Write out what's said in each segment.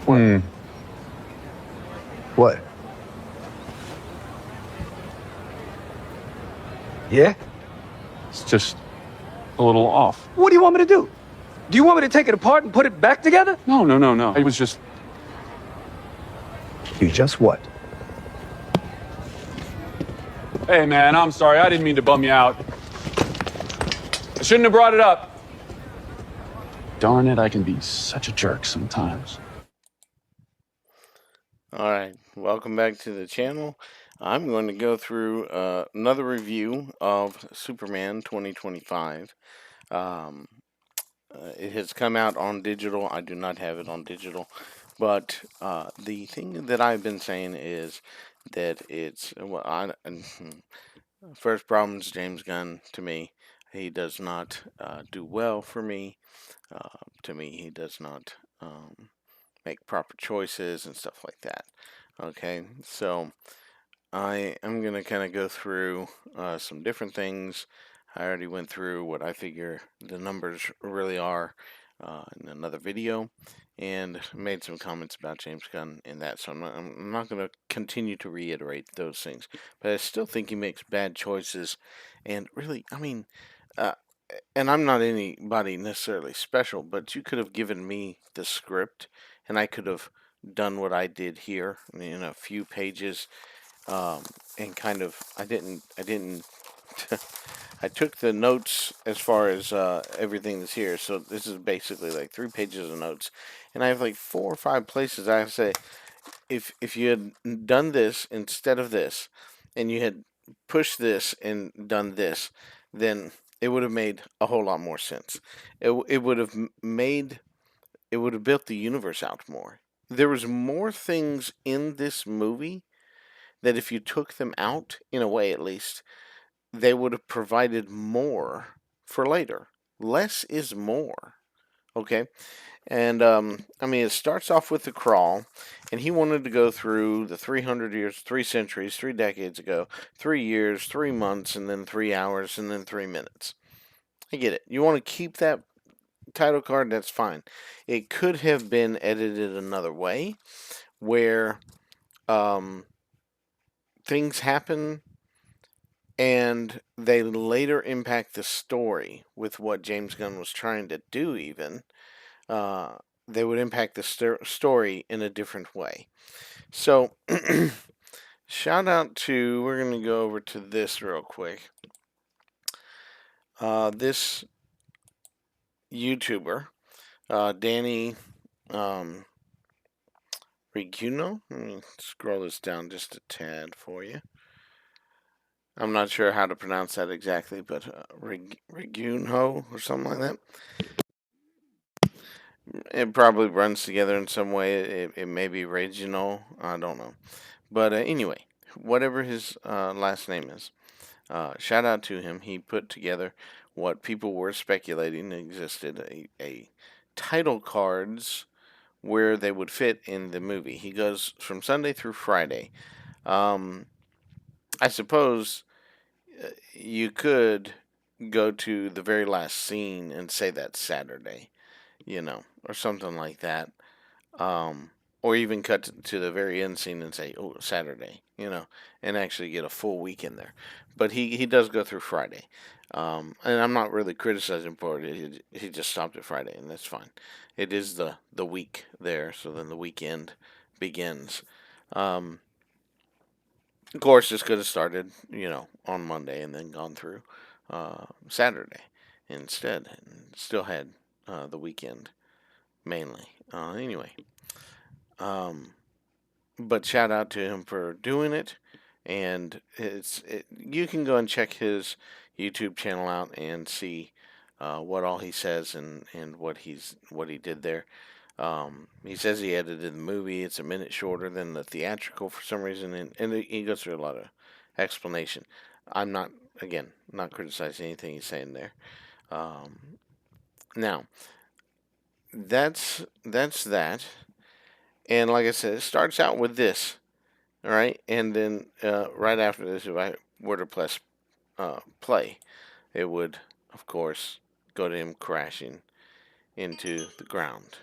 What? What? Yeah? It's just a little off. What do you want me to do? Do you want me to take it apart and put it back together? No. I was just... You just what? Hey, man, I'm sorry. I didn't mean to bum you out. I shouldn't have brought it up. Darn it, I can be such a jerk sometimes. Alright, welcome back to the channel. I'm going to go through another review of Superman 2025. It has come out on digital. I do not have it on digital. But the thing that I've been saying is that it's... first problem is James Gunn, to me. He does not do well for me. To me, he does not make proper choices and stuff like that. Okay, so I am going to kind of go through some different things. I already went through what I figure the numbers really are in another video, and made some comments about James Gunn in that, so I'm not going to continue to reiterate those things. But I still think he makes bad choices, and really, I mean, and I'm not anybody necessarily special, but you could have given me the script, and I could have done what I did here in a few pages, and kind of I didn't I took the notes as far as everything that's here. So this is basically like 3 pages of notes, and I have like 4 or 5 places I have to say, if you had done this instead of this, and you had pushed this and done this, then it would have made a whole lot more sense. It would have built the universe out more. There was more things in this movie that if you took them out, in a way at least, they would have provided more for later. Less is more. Okay? And, I mean, it starts off with the crawl, and he wanted to go through the 300 years, 3 centuries, 3 decades ago, 3 years, 3 months, and then 3 hours, and then 3 minutes. I get it. You want to keep that title card, that's fine. It could have been edited another way, where things happen and they later impact the story with what James Gunn was trying to do. Even they would impact the story in a different way. So shout out to, we're going to go over to this real quick. This YouTuber, Danny Riguno. Let me scroll this down just a tad for you. I'm not sure how to pronounce that exactly, but Riguno or something like that. It probably runs together in some way. It may be regional. I don't know. But anyway, whatever his last name is, shout out to him. He put together what people were speculating existed, a title cards where they would fit in the movie. He goes from Sunday through Friday. I suppose you could go to the very last scene and say that's Saturday, or something like that. Or even cut to the very end scene and say, oh, Saturday, and actually get a full week in there. But he does go through Friday. And I'm not really criticizing for it. He just stopped at Friday, and that's fine. It is the week there, so then the weekend begins. Of course, this could have started, on Monday and then gone through Saturday instead, and still had the weekend mainly. Anyway, but shout out to him for doing it, and you can go and check his YouTube channel out and see what all he says and what he did there. He says he edited the movie. It's a minute shorter than the theatrical for some reason, and he goes through a lot of explanation. I'm not criticizing anything he's saying there. Now, that's that. And like I said, it starts out with this, all right? And then right after this, if I were to press play, it would, of course, go to him crashing into the ground.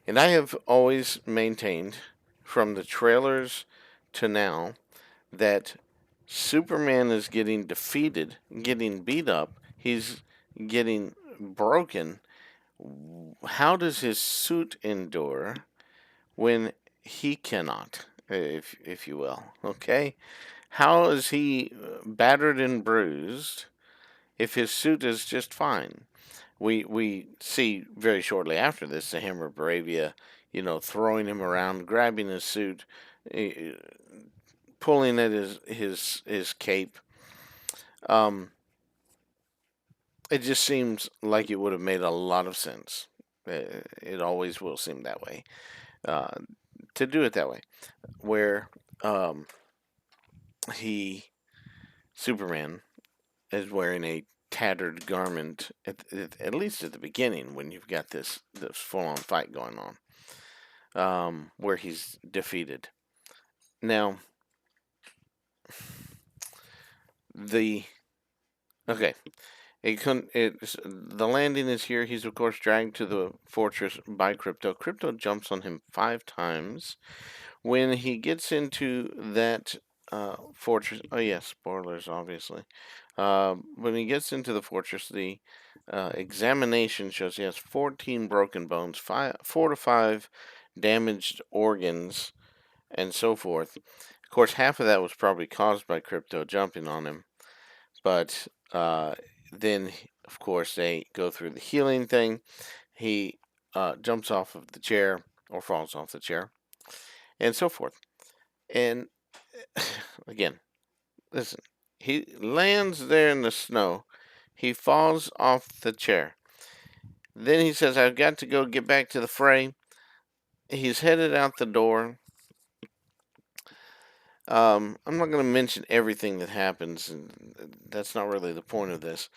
And I have always maintained, from the trailers to now, that Superman is getting defeated, getting beat up, he's getting broken. How does his suit endure when he cannot, if you will? Okay? How is he battered and bruised if his suit is just fine? We see very shortly after this the Hammer of Bravia, throwing him around, grabbing his suit, eh, pulling at his cape. It just seems like it would have made a lot of sense. It always will seem that way, uh, to do it that way, where he Superman is wearing a tattered garment at least at the beginning when you've got this full on fight going on, where he's defeated. Now the okay, the landing is here. He's of course dragged to the fortress by Krypto. Krypto jumps on him 5 times. When he gets into that fortress, oh yes, spoilers obviously. When he gets into the fortress, the examination shows he has 14 broken bones, 4 to 5 damaged organs, and so forth. Of course, half of that was probably caused by Krypto jumping on him, but then, of course, they go through the healing thing. He jumps off of the chair or falls off the chair, and so forth. And again, listen, he lands there in the snow. He falls off the chair. Then he says, I've got to go get back to the fray. He's headed out the door. I'm not going to mention everything that happens, and that's not really the point of this.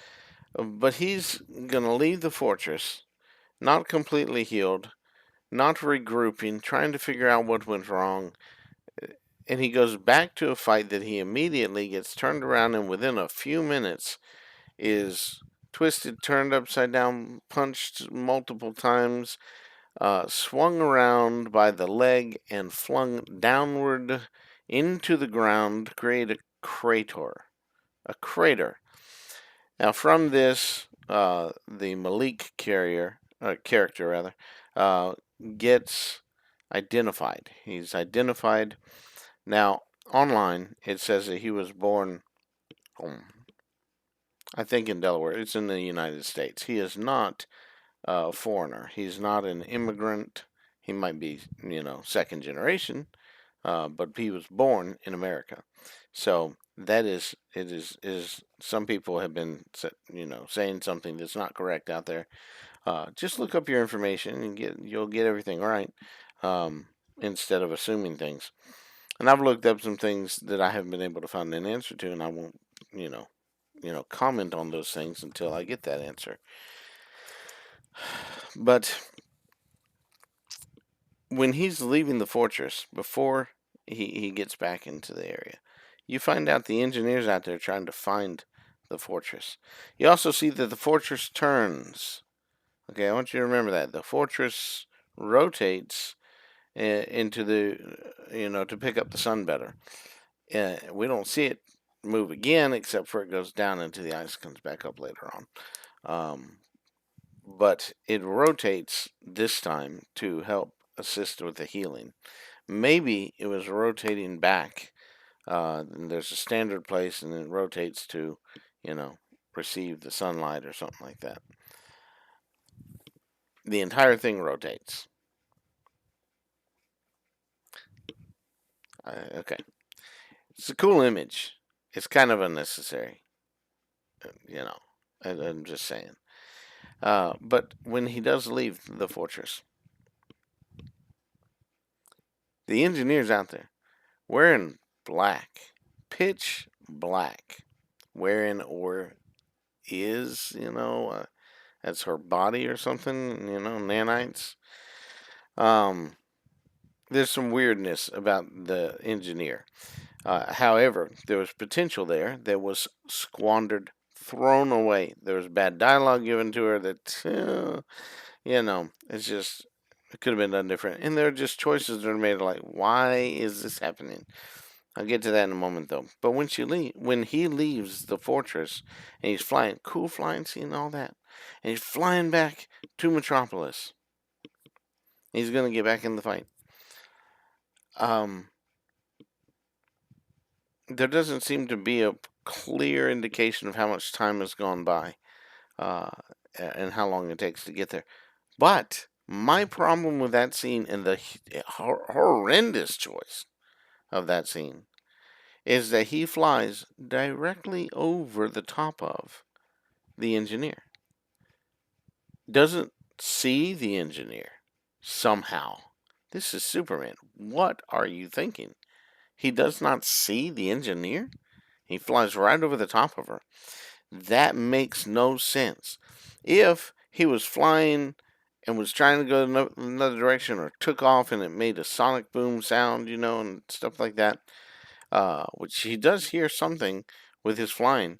But he's going to leave the fortress, not completely healed, not regrouping, trying to figure out what went wrong. And he goes back to a fight that he immediately gets turned around and within a few minutes is twisted, turned upside down, punched multiple times, swung around by the leg, and flung downward into the ground to create a crater. A crater. Now, from this, the Malik character gets identified. He's identified. Now, online, it says that he was born, I think, in Delaware. It's in the United States. He is not a foreigner. He's not an immigrant. He might be, second generation, but he was born in America. So is some people have been, saying something that's not correct out there. Just look up your information and you'll get everything right, instead of assuming things. And I've looked up some things that I haven't been able to find an answer to, and I won't, comment on those things until I get that answer. But when he's leaving the fortress, before he gets back into the area, you find out the engineers out there trying to find the fortress. You also see that the fortress turns. Okay, I want you to remember that. The fortress rotates into to pick up the sun better. We don't see it move again, except for it goes down into the ice, comes back up later on. But it rotates this time to help assist with the healing. Maybe it was rotating back. And there's a standard place, and it rotates to, receive the sunlight or something like that. The entire thing rotates. Okay. It's a cool image. It's kind of unnecessary. I'm just saying. But when he does leave the fortress, the engineers out there wearing black, pitch black, wearing or is, that's her body or something, nanites. There's some weirdness about the engineer. However, there was potential there that was squandered, thrown away. There was bad dialogue given to her that, it's just, It could have been done different. And there are just choices that are made like, why is this happening? I'll get to that in a moment, though. But when he leaves the fortress and he's flying, cool flying scene and all that, and he's flying back to Metropolis, he's gonna get back in the fight. There doesn't seem to be a clear indication of how much time has gone by, and how long it takes to get there. But my problem with that scene and the horrendous choice of that scene is that he flies directly over the top of the engineer. Doesn't see the engineer somehow. This is Superman. What are you thinking? He does not see the engineer? He flies right over the top of her. That makes no sense. If he was flying and was trying to go another direction or took off and it made a sonic boom sound, and stuff like that, which he does hear something with his flying,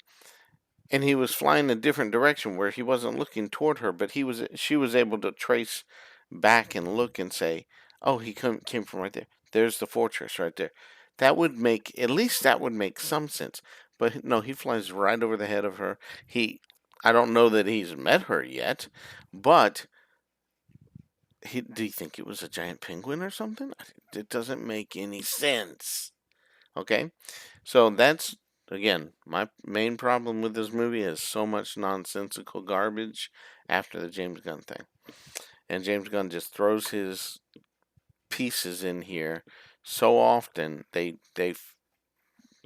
and he was flying a different direction where he wasn't looking toward her, but she was able to trace back and look and say, oh, he came from right there. There's the fortress right there. That would make some sense. But no, he flies right over the head of her. I don't know that he's met her yet, but do you think it was a giant penguin or something? It doesn't make any sense. Okay? So that's, again, my main problem with this movie is so much nonsensical garbage after the James Gunn thing. And James Gunn just throws his pieces in here so often they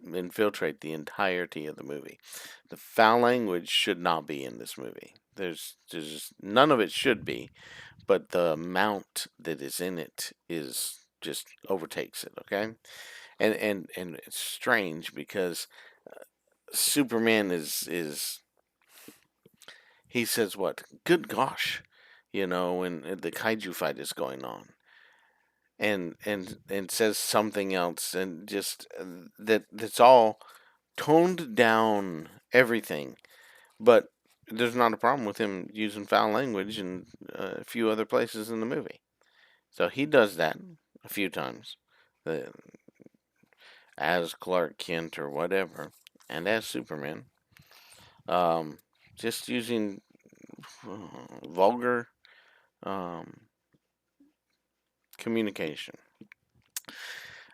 infiltrate the entirety of the movie. The foul language should not be in this movie. There's just none of it should be, but the amount that is in it is just overtakes it. Okay, and it's strange because Superman is he says what? Good gosh, when the kaiju fight is going on. And says something else, and just that's all toned down everything. But there's not a problem with him using foul language in a few other places in the movie. So he does that a few times, as Clark Kent or whatever, and as Superman. Just using vulgar communication.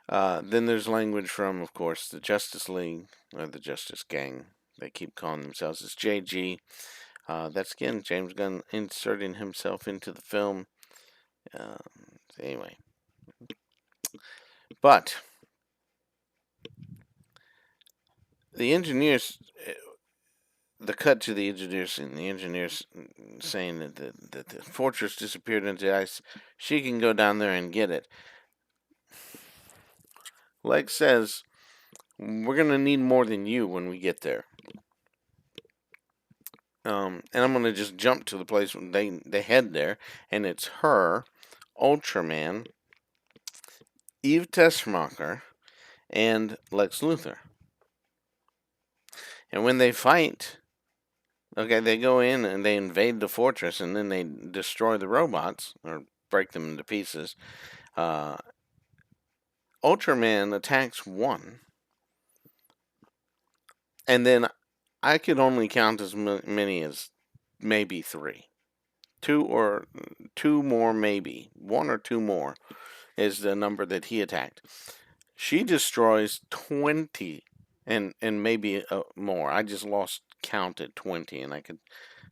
Then there's language from, of course, the Justice League, or the Justice Gang. They keep calling themselves as JG. That's, again, James Gunn inserting himself into the film. Anyway. But the engineers, the cut to the engineers, and the engineers saying that the fortress disappeared into the ice. She can go down there and get it. Lex says, we're going to need more than you when we get there. And I'm going to just jump to the place when they head there, and it's her, Ultraman, Eve Teschmacher, and Lex Luthor. And when they fight, okay, they go in and they invade the fortress, and then they destroy the robots, or break them into pieces. Ultraman attacks one, and then I could only count as many as maybe three. Two more, maybe. One or two more is the number that he attacked. She destroys 20, and maybe more. I just lost count at 20, and I could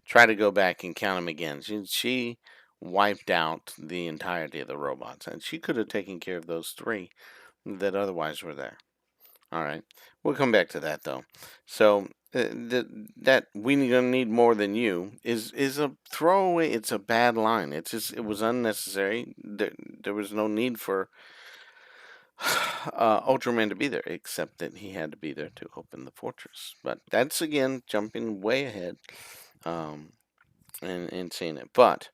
try to go back and count them again. She wiped out the entirety of the robots, and she could have taken care of those three that otherwise were there. All right, we'll come back to that though. So that we're gonna need more than you is a throwaway. It's a bad line. It was unnecessary. There was no need for Ultraman to be there, except that he had to be there to open the fortress. But that's, again, jumping way ahead and seeing it. But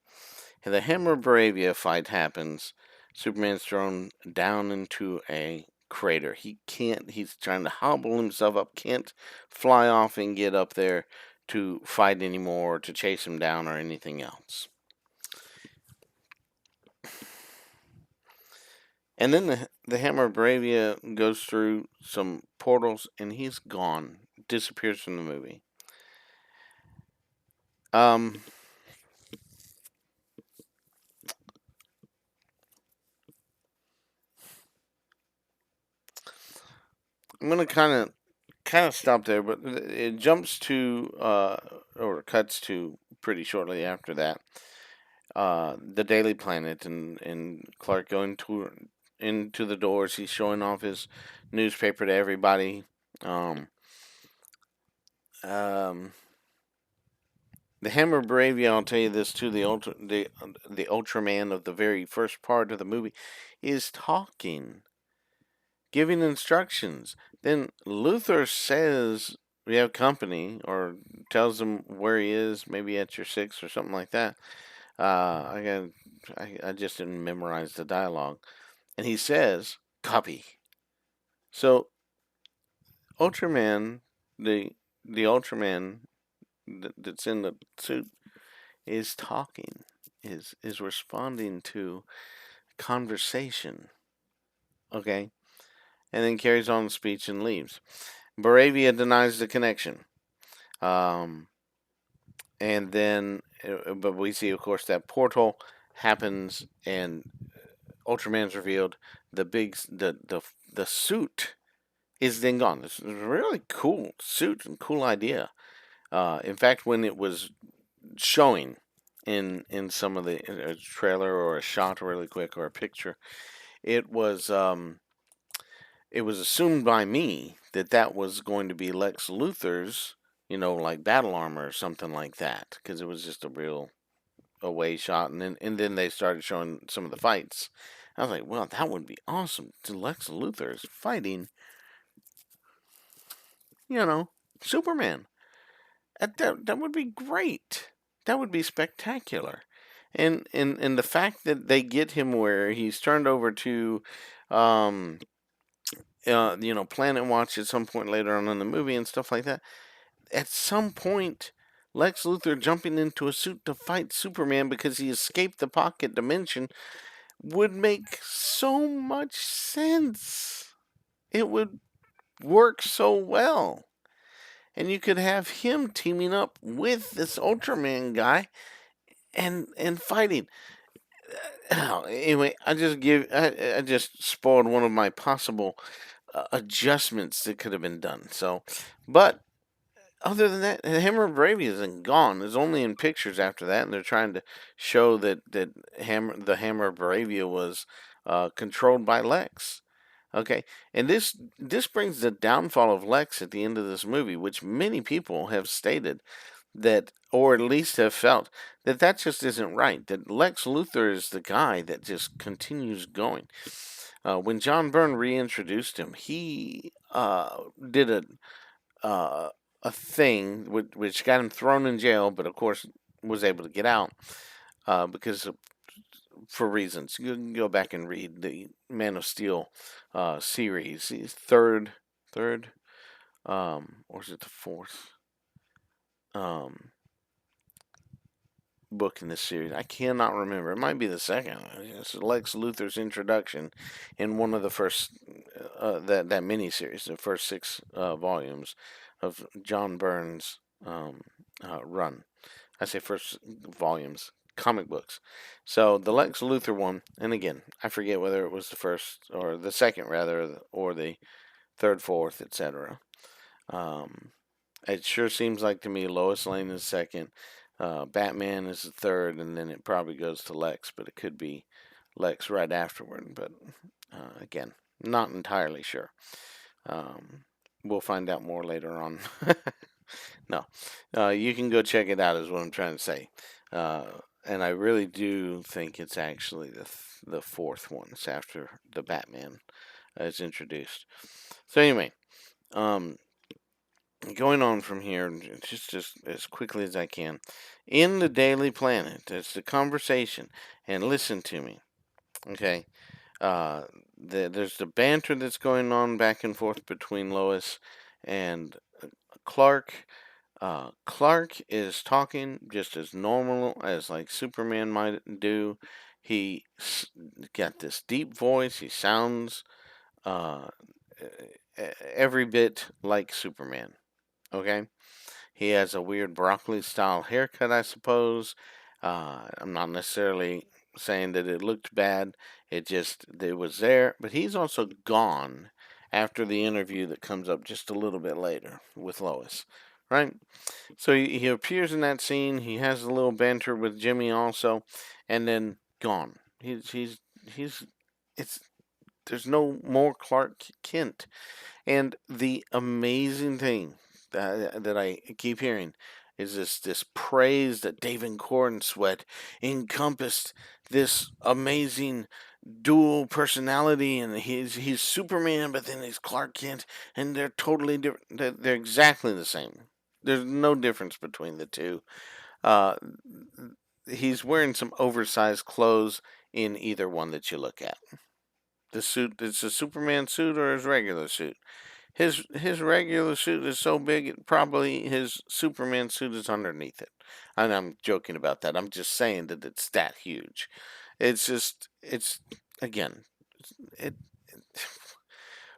the Hammer Bravia fight happens. Superman's thrown down into a crater. He's trying to hobble himself up, can't fly off and get up there to fight anymore, or to chase him down, or anything else. And then the Hammer of Bravia goes through some portals, and he's gone, disappears from the movie. Um, I'm gonna kind of stop there, but it jumps to or cuts to pretty shortly after that. The Daily Planet and Clark going into the doors. He's showing off his newspaper to everybody. Um, um, the Hammer Bravia, I'll tell you this too. The Ultraman of the very first part of the movie is talking, giving instructions. Then Luther says we have company, or tells him where he is, maybe at your six or something like that. I just didn't memorize the dialogue, and he says copy. So Ultraman, the Ultraman that's in the suit is talking, is responding to conversation. Okay, and then carries on the speech and leaves. Baravia denies the connection. Um, and then, but we see, of course, that portal happens, and Ultraman's revealed. The suit is then gone. This is a really cool suit and cool idea. In fact, when it was showing in some of the a trailer or a shot really quick or a picture, it was assumed by me that that was going to be Lex Luthor's, like battle armor or something like that, because it was just a real away shot, and then they started showing some of the fights. I was like, well, that would be awesome. To Lex Luthor is fighting, Superman. That would be great. That would be spectacular. And the fact that they get him where he's turned over to, Planet Watch at some point later on in the movie and stuff like that. At some point, Lex Luthor jumping into a suit to fight Superman because he escaped the pocket dimension would make so much sense. It would work so well. And you could have him teaming up with this Ultraman guy and fighting. Anyway, I just spoiled one of my possible adjustments that could have been done. So, but other than that, the Hammer of Bravia isn't gone. It's only in pictures after that, and they're trying to show that the Hammer of Bravia was controlled by Lex. Okay, and this brings the downfall of Lex at the end of this movie, which many people have stated that, or at least have felt that just isn't right. That Lex Luthor is the guy that just continues going. When John Byrne reintroduced him, he did a thing which got him thrown in jail, but of course was able to get out because for reasons. You can go back and read the Man of Steel series. He's third, or is it the fourth book in this series? I cannot remember. It might be the second. It's Lex Luthor's introduction in one of the first that mini series, the first 6 volumes of John Byrne's run. I say first volumes, comic books. So the Lex Luthor one, and again, I forget whether it was the first or the second, rather, or the third, fourth, etc. It sure seems like to me Lois Lane is second, Batman is the third, and then it probably goes to Lex, but it could be Lex right afterward. But again, not entirely sure. We'll find out more later on. No, you can go check it out, is what I'm trying to say. And I really do think it's actually the fourth one. It's after the Batman is introduced. So anyway, going on from here, just as quickly as I can. In the Daily Planet, it's the conversation, and listen to me, okay? There's the banter that's going on back and forth between Lois and Clark. Clark is talking just as normal as like Superman might do. He got this deep voice. He sounds uh, every bit like Superman. Okay? He has a weird broccoli style haircut, I suppose. I'm not necessarily saying that it looked bad. It was there. But he's also gone after the interview that comes up just a little bit later with Lois. Right? So he appears in that scene. He has a little banter with Jimmy also, and then gone. He's it's there's no more Clark Kent. And the amazing thing that I keep hearing is this praise that David Cornsweet encompassed this amazing dual personality, and he's Superman, but then he's Clark Kent, and they're totally different. They're exactly the same. There's no difference between the two. Uh, he's wearing some oversized clothes in either one that you look at. The suit, it's a Superman suit or his regular suit. His regular suit is so big, probably his Superman suit is underneath it. And I'm joking about that. I'm just saying that it's that huge. It's again, it.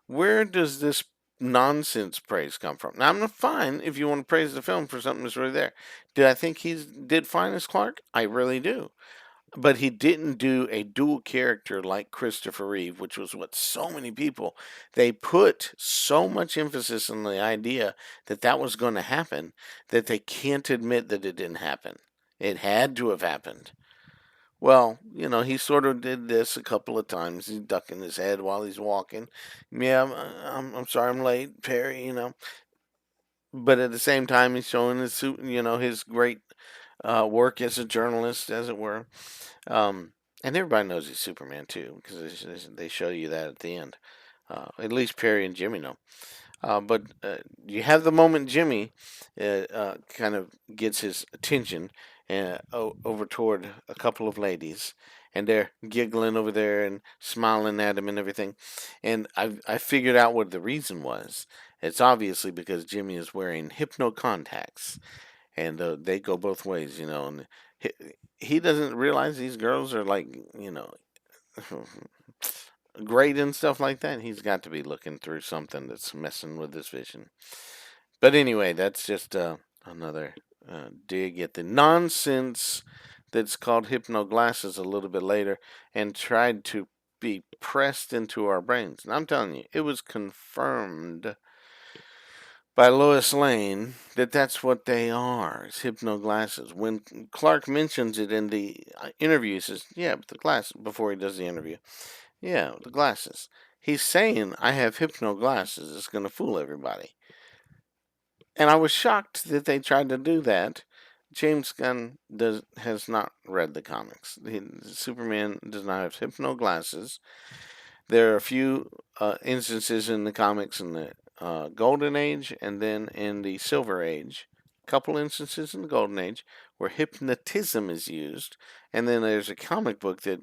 Where does this nonsense praise come from? Now, I'm fine if you want to praise the film for something that's really there. Did I think he did fine as Clark? I really do. But he didn't do a dual character like Christopher Reeve, which was what so many people, they put so much emphasis on the idea that that was going to happen that they can't admit that it didn't happen. It had to have happened. Well, he sort of did this a couple of times. He's ducking his head while he's walking. Yeah, I'm sorry I'm late, Perry. But at the same time, he's showing his great work as a journalist, as it were. And everybody knows he's Superman too, because they show you that at the end. At least Perry and Jimmy know. But you have the moment Jimmy kind of gets his attention over toward a couple of ladies, and they're giggling over there and smiling at him and everything. And I figured out what the reason was. It's obviously because Jimmy is wearing hypno contacts, and they go both ways, And he doesn't realize these girls are like, great and stuff like that. He's got to be looking through something that's messing with his vision. But anyway, that's just another dig at the nonsense that's called hypno glasses a little bit later and tried to be pressed into our brains. And I'm telling you, it was confirmed by Lois Lane that that's what they are. It's hypno glasses. When Clark mentions it in the interview, he says, "Yeah, but the glasses," before he does the interview. "Yeah, the glasses." He's saying, "I have hypno glasses. It's going to fool everybody." And I was shocked that they tried to do that. James Gunn has not read the comics. Superman does not have hypno glasses. There are a few instances in the comics in the Golden Age and then in the Silver Age. A couple instances in the Golden Age where hypnotism is used, and then there's a comic book that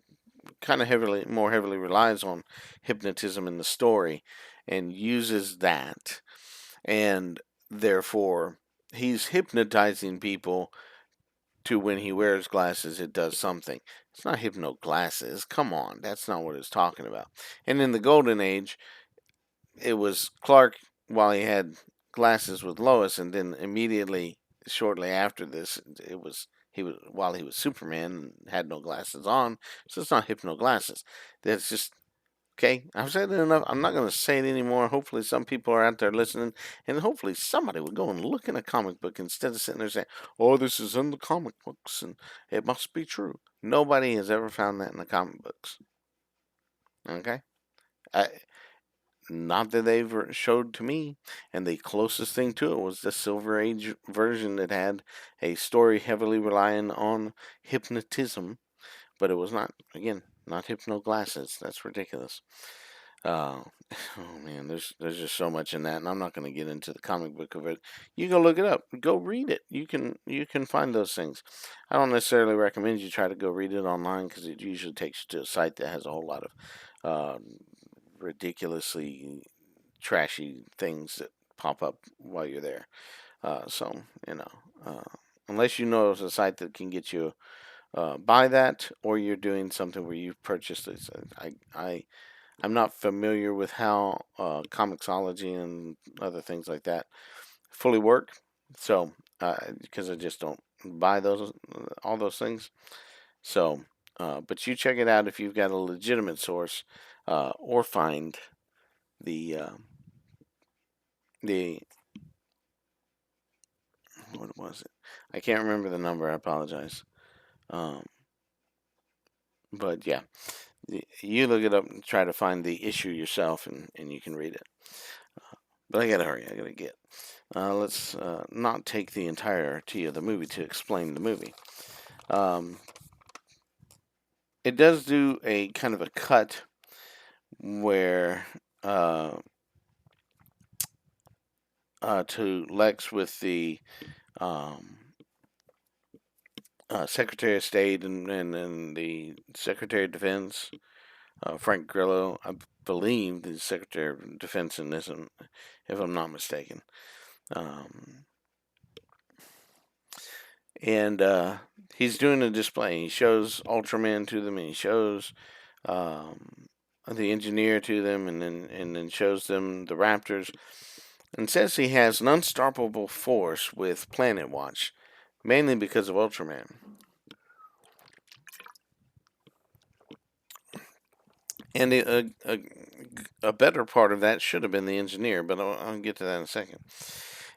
kind of more heavily relies on hypnotism in the story and uses that, and therefore he's hypnotizing people to when he wears glasses, it does something. It's not hypno glasses. Come on, that's not what it's talking about. And in the Golden Age, it was Clark while he had glasses with Lois, and then immediately, shortly after this, he was while he was Superman and had no glasses on. So it's not hypno glasses. That's just okay. I've said it enough. I'm not going to say it anymore. Hopefully, some people are out there listening, and hopefully, somebody will go and look in a comic book instead of sitting there saying, "Oh, this is in the comic books, and it must be true." Nobody has ever found that in the comic books. Okay, I, not that they've showed to me, and the closest thing to it was the Silver Age version that had a story heavily relying on hypnotism, but it was not. Again, not hypno glasses. That's ridiculous. Uh, oh man, there's just so much in that, and I'm not going to get into the comic book of it. You go look it up, go read it. You can find those things. I don't necessarily recommend you try to go read it online because it usually takes you to a site that has a whole lot of ridiculously trashy things that pop up while you're there. So unless you know it's a site that can get you buy that, or you're doing something where you've purchased it. So I'm not familiar with how Comixology and other things like that fully work. So because I just don't buy those all those things. So, but you check it out if you've got a legitimate source, or find the what was it? I can't remember the number. I apologize. Um, but yeah, you look it up and try to find the issue yourself, and you can read it. But I gotta hurry. I gotta get. Let's not take the entirety of the movie to explain the movie. It does do a kind of a cut where to Lex with the um, Secretary of State and the Secretary of Defense, Frank Grillo. I believe the Secretary of Defense in this, if I'm not mistaken. And he's doing a display. He shows Ultraman to them, and he shows the engineer to them, and then shows them the Raptors, and says he has an unstoppable force with Planet Watch, mainly because of Ultraman. And a better part of that should have been the engineer, but I'll get to that in a second.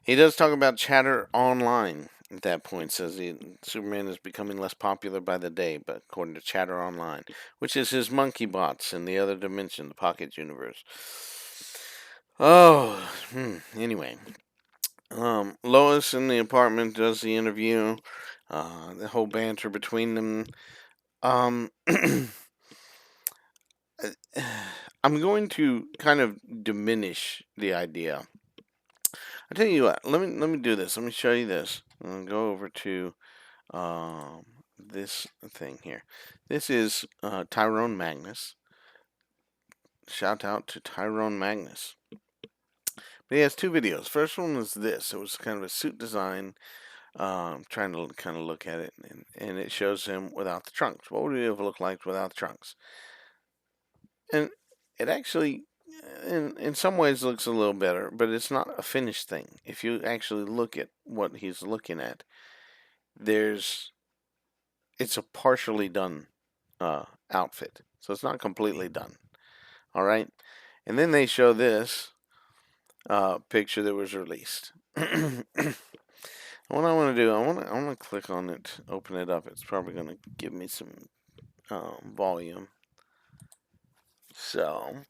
He does talk about chatter online at that point. Says Superman is becoming less popular by the day, but according to Chatter Online, which is his monkey bots in the other dimension, the Pocket Universe. Oh, anyway. Lois in the apartment does the interview. The whole banter between them. I'm going to kind of diminish the idea. I tell you what. Let me do this. Let me show you this. I'm gonna go over to this thing here. This is Tyrone Magnus. Shout out to Tyrone Magnus. But he has two videos. First one was this. It was kind of a suit design. Trying to kind of look at it, and it shows him without the trunks. What would it have looked like without the trunks? And it actually, in some ways, looks a little better, but it's not a finished thing. If you actually look at what he's looking at, it's a partially done outfit, so it's not completely done. All right, and then they show this picture that was released. What I want to do, I want to click on it, open it up. It's probably going to give me some volume. So,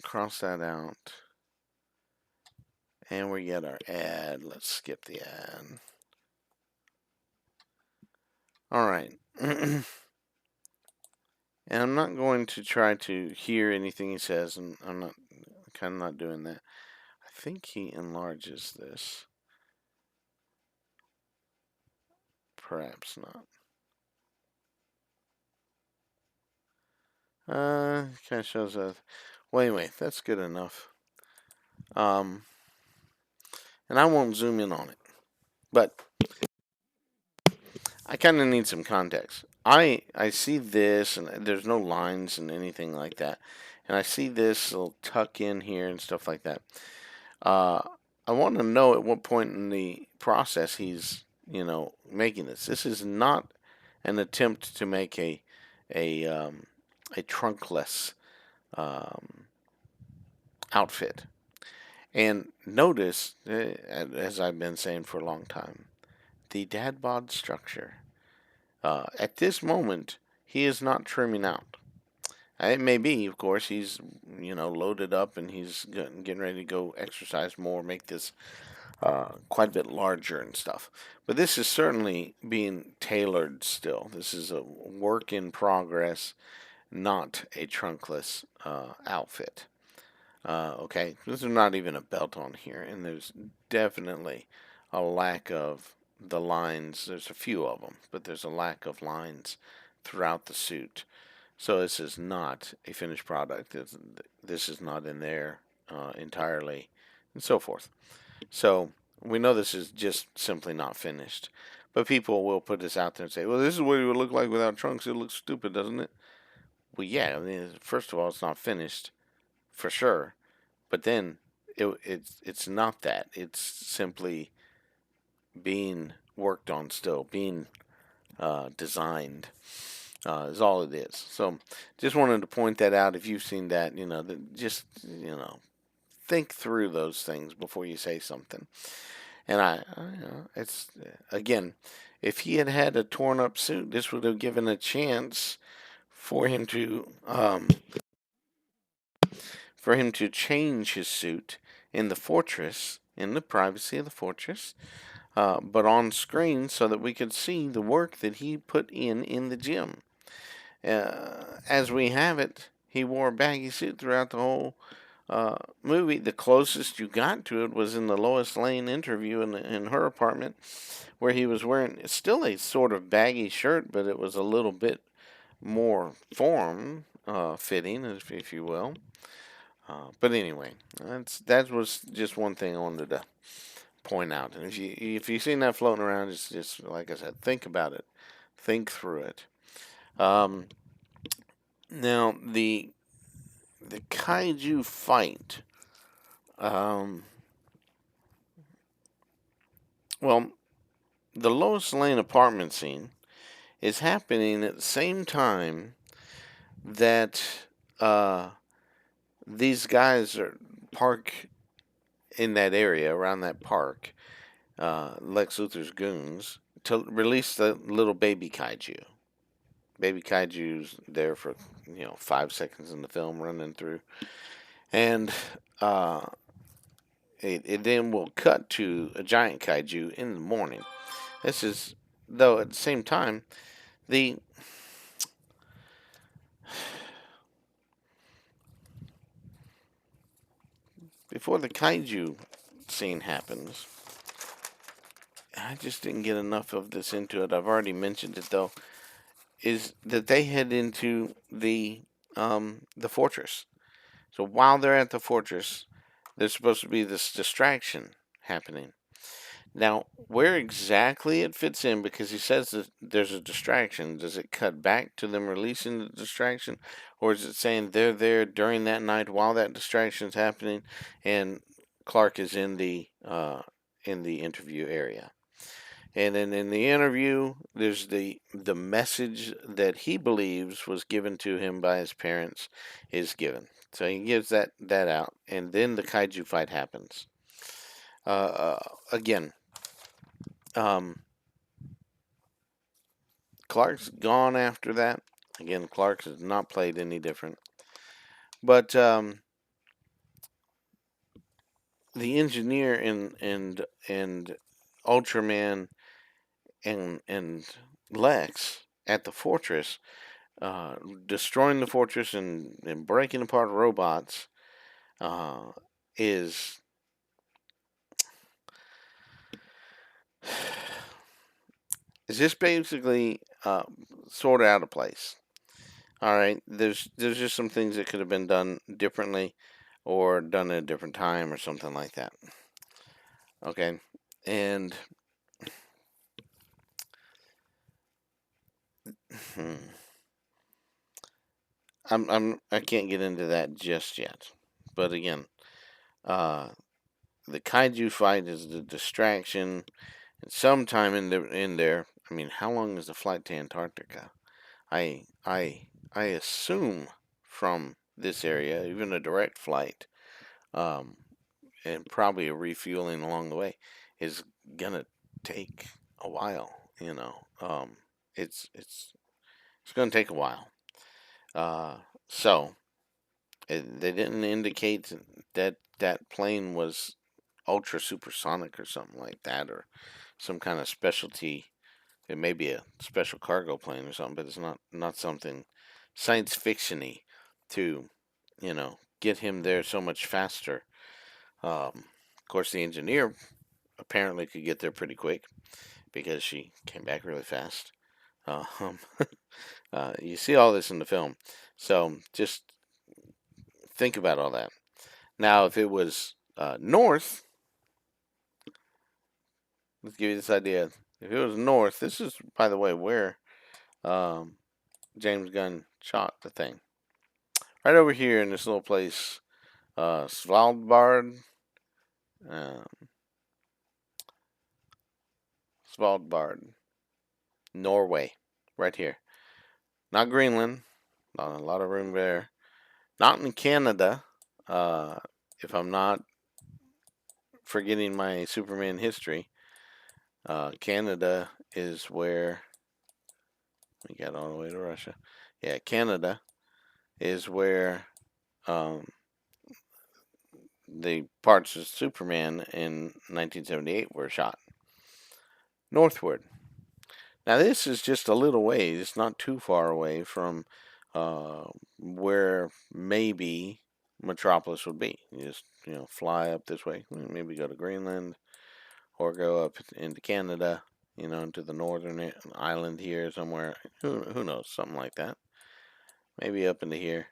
cross that out. And we get our ad. Let's skip the ad. Alright. And I'm not going to try to hear anything he says. And I'm kind of not doing that. I think he enlarges this. Perhaps not. Kind of shows us. Well, anyway, that's good enough. And I won't zoom in on it, but I kind of need some context. I see this, and there's no lines and anything like that, and I see this little tuck in here and stuff like that. I want to know at what point in the process he's making this. This is not an attempt to make a trunkless outfit. And notice, as I've been saying for a long time, the dad bod structure. At this moment, he is not trimming out. It may be, of course, he's loaded up and he's getting ready to go exercise more, make this quite a bit larger and stuff. But this is certainly being tailored still. This is a work in progress, not a trunkless outfit. Okay, there's not even a belt on here, and there's definitely a lack of the lines. There's a few of them, but there's a lack of lines throughout the suit. So this is not a finished product. This is not in there entirely, and so forth. So we know this is just simply not finished. But people will put this out there and say, well, this is what it would look like without trunks. It looks stupid, doesn't it? Well, yeah. I mean, first of all, it's not finished for sure. But then it's not that. It's simply being worked on still, being designed. Is all it is. So, just wanted to point that out. If you've seen that, just think through those things before you say something. And it's again, if he had had a torn up suit, this would have given a chance for him to change his suit in the fortress, in the privacy of the fortress, but on screen so that we could see the work that he put in the gym. As we have it, he wore a baggy suit throughout the whole movie. The closest you got to it was in the Lois Lane interview in her apartment, where he was wearing still a sort of baggy shirt, but it was a little bit more form fitting, if you will. But anyway, that was just one thing I wanted to point out. And if you seen that floating around, just like I said, think about it, think through it. Now the kaiju fight. Well, the Lois Lane apartment scene is happening at the same time that these guys are park in that area around that park. Lex Luthor's goons to release the little baby kaiju. Baby kaiju's there for 5 seconds in the film running through, and it then will cut to a giant kaiju in the morning. This is, though, at the same time, before the kaiju scene happens, I just didn't get enough of this into it. I've already mentioned it, though, is that they head into the fortress. So while they're at the fortress, there's supposed to be this distraction happening. Now, where exactly it fits in, because he says that there's a distraction, does it cut back to them releasing the distraction? Or is it saying they're there during that night while that distraction's happening and Clark is in the interview area? And then in the interview, there's the message that he believes was given to him by his parents is given. So he gives that out, and then the kaiju fight happens. Again, Clark's gone after that. Again, Clark has not played any different. But the engineer and Ultraman and Lex at the fortress, destroying the fortress and breaking apart robots, is just basically sort of out of place. All right, there's just some things that could have been done differently, or done at a different time, or something like that. Okay, and I can't get into that just yet. But again, the kaiju fight is the distraction, and sometime in there. I mean, how long is the flight to Antarctica? I assume from this area, even a direct flight, and probably a refueling along the way, is gonna take a while. It's gonna take a while. So they didn't indicate that plane was ultra supersonic or something like that, or some kind of specialty. It may be a special cargo plane or something, but it's not something science fiction-y to, get him there so much faster. Of course, the engineer apparently could get there pretty quick because she came back really fast. You see all this in the film, so just think about all that. Now, if it was north, let's give you this idea. If it was north, this is, by the way, where um, James Gunn shot the thing. Right over here in this little place, Svalbard. Um, Svalbard, Norway, right here. Not Greenland. Not a lot of room there. Not in Canada. If I'm not forgetting my Superman history, Canada is where we got all the way to Russia. Yeah, Canada is where um, the parts of Superman in 1978 were shot. Northward. Now this is just a little ways. It's not too far away from where maybe Metropolis would be. You just fly up this way. Maybe go to Greenland or go up into Canada. Into the northern island here somewhere. Who knows? Something like that. Maybe up into here.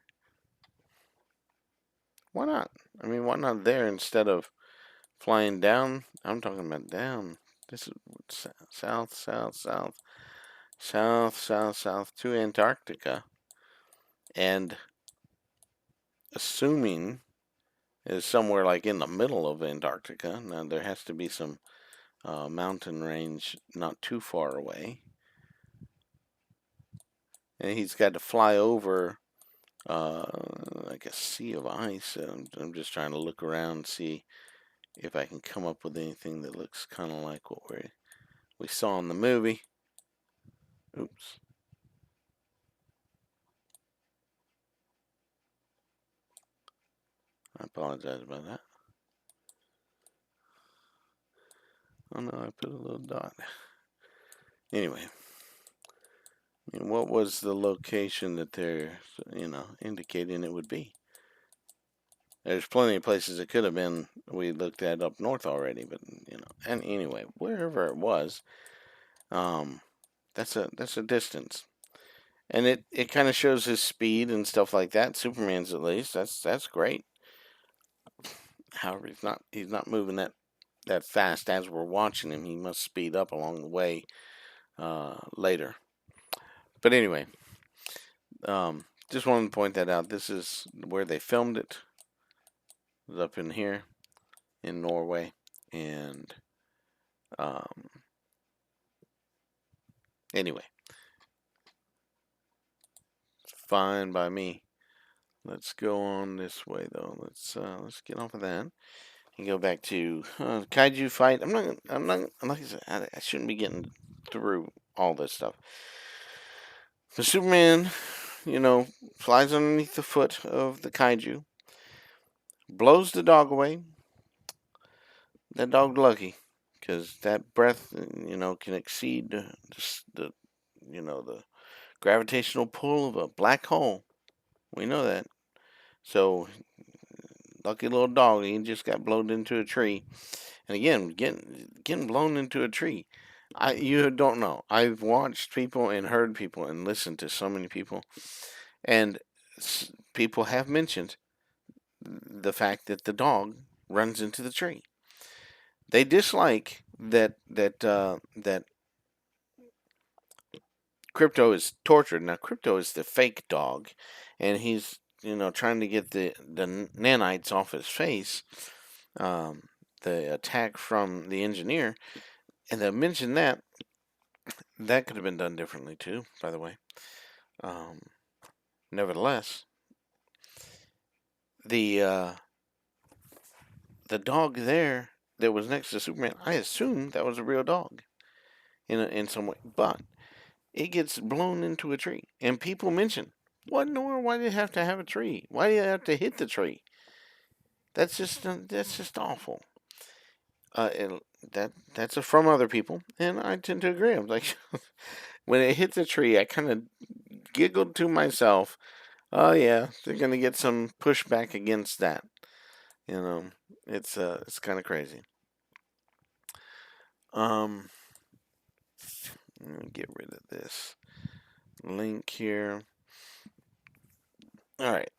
Why not? I mean, why not there instead of flying down? I'm talking about down. This is south, south, south, south, south, south to Antarctica. And assuming is somewhere like in the middle of Antarctica. Now, there has to be some mountain range not too far away. And he's got to fly over like a sea of ice. I'm just trying to look around and see if I can come up with anything that looks kind of like what we saw in the movie. Oops. I apologize about that. Oh no, I put a little dot. Anyway, what was the location that they're, indicating it would be? There's plenty of places it could have been. We looked at up north already, but and anyway, wherever it was, that's a distance, and it kind of shows his speed and stuff like that. Superman's at least that's great. However, he's not moving that fast as we're watching him. He must speed up along the way later. But anyway, just wanted to point that out. This is where they filmed it. It was up in here in Norway, and anyway, it's fine by me. Let's go on this way though. Let's get off of that and go back to kaiju fight. I'm not like I said, I shouldn't be getting through all this stuff. The Superman, flies underneath the foot of the kaiju, blows the dog away. That dog lucky, because that breath, can exceed the gravitational pull of a black hole. We know that. So, lucky little dog, he just got blown into a tree. And again, getting blown into a tree. You don't know. I've watched people and heard people and listened to so many people, and people have mentioned the fact that the dog runs into the tree. They dislike that Krypto is tortured. Now, Krypto is the fake dog, and he's trying to get the nanites off his face. The attack from the engineer, and they mentioned that could have been done differently too. By the way, nevertheless, the dog there that was next to Superman, I assume that was a real dog in some way, but it gets blown into a tree, and people mention, "What in the world? Why do you have to have a tree? Why do you have to hit the tree?" That's just awful. That's from other people, and I tend to agree. I'm like, when it hit the tree, I kind of giggled to myself. Oh yeah, they're gonna get some pushback against that. It's kind of crazy. Let me get rid of this link here. All right.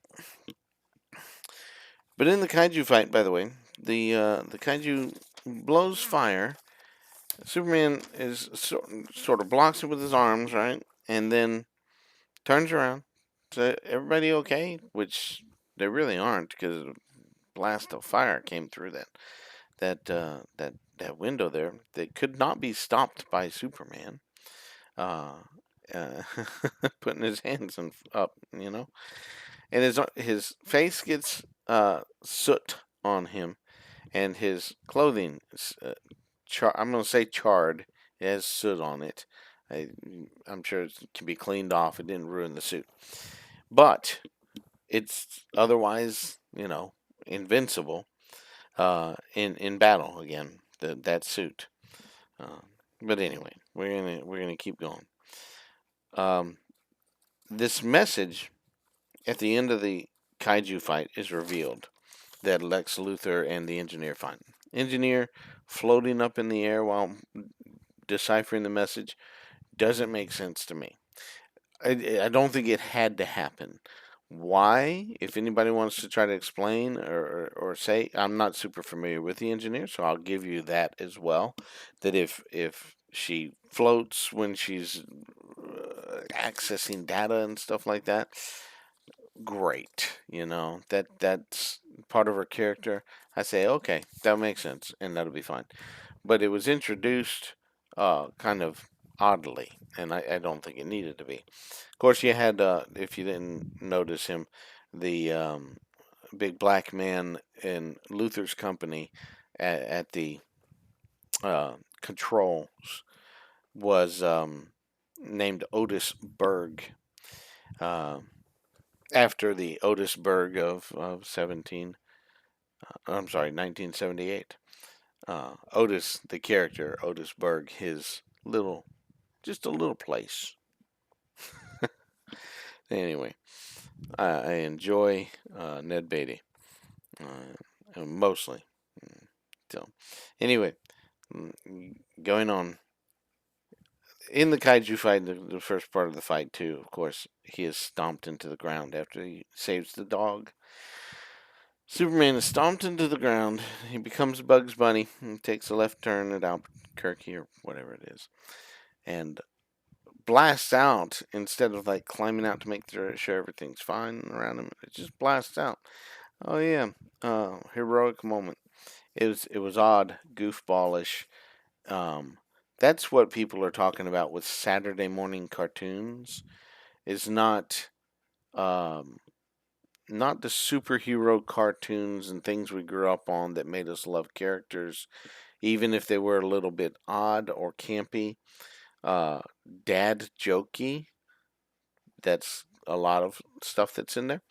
But in the kaiju fight, by the way, the kaiju blows fire Superman is sort of blocks it with his arms, right? And then turns around. So everybody okay? Which they really aren't, because a blast of fire came through that window there that could not be stopped by Superman. Uh, uh, Putting his hands up, and his face gets soot on him, and his clothing is, I'm gonna say charred. It has soot on it. I'm sure it can be cleaned off. It didn't ruin the suit, but it's otherwise, invincible in battle again. That suit. Uh, but anyway, we're gonna keep going. Um, this message at the end of the kaiju fight is revealed that Lex Luthor and the Engineer find. Engineer floating up in the air while deciphering the message doesn't make sense to me. I don't think it had to happen. Why? If anybody wants to try to explain or say, I'm not super familiar with the Engineer, so I'll give you that as well. That if she floats when she's accessing data and stuff like that, great. That's part of her character. I say, okay, that makes sense, and that'll be fine. But it was introduced kind of oddly, and I don't think it needed to be. Of course, you had, if you didn't notice him, the big black man in Luther's company at the controls was named Otis Berg. Uh, After the Otis Berg of 1978. Otis, the character, Otis Berg, just a little place. Anyway, I enjoy Ned Beatty, mostly. So, anyway, going on. In the kaiju fight, the first part of the fight, too, of course, he is stomped into the ground after he saves the dog. Superman is stomped into the ground. He becomes Bugs Bunny and takes a left turn at Albuquerque or whatever it is, and blasts out instead of like climbing out to make sure everything's fine around him. It just blasts out. Oh yeah, heroic moment. It was odd, goofballish. Um, that's what people are talking about with Saturday morning cartoons. Is not the superhero cartoons and things we grew up on that made us love characters, even if they were a little bit odd or campy. Dad jokey. That's a lot of stuff that's in there.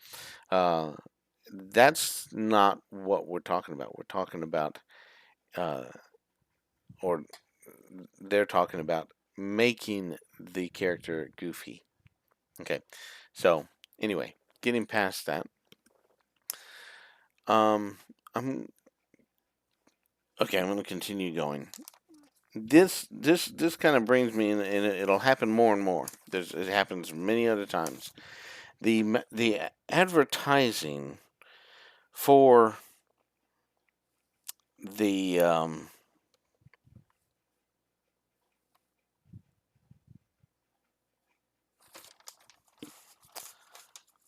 That's not what we're talking about. We're talking about, or they're talking about making the character goofy. Okay, so anyway, getting past that, I'm okay. I'm going to continue going. This kind of brings me in, and it'll happen more and more. It happens many other times. The advertising for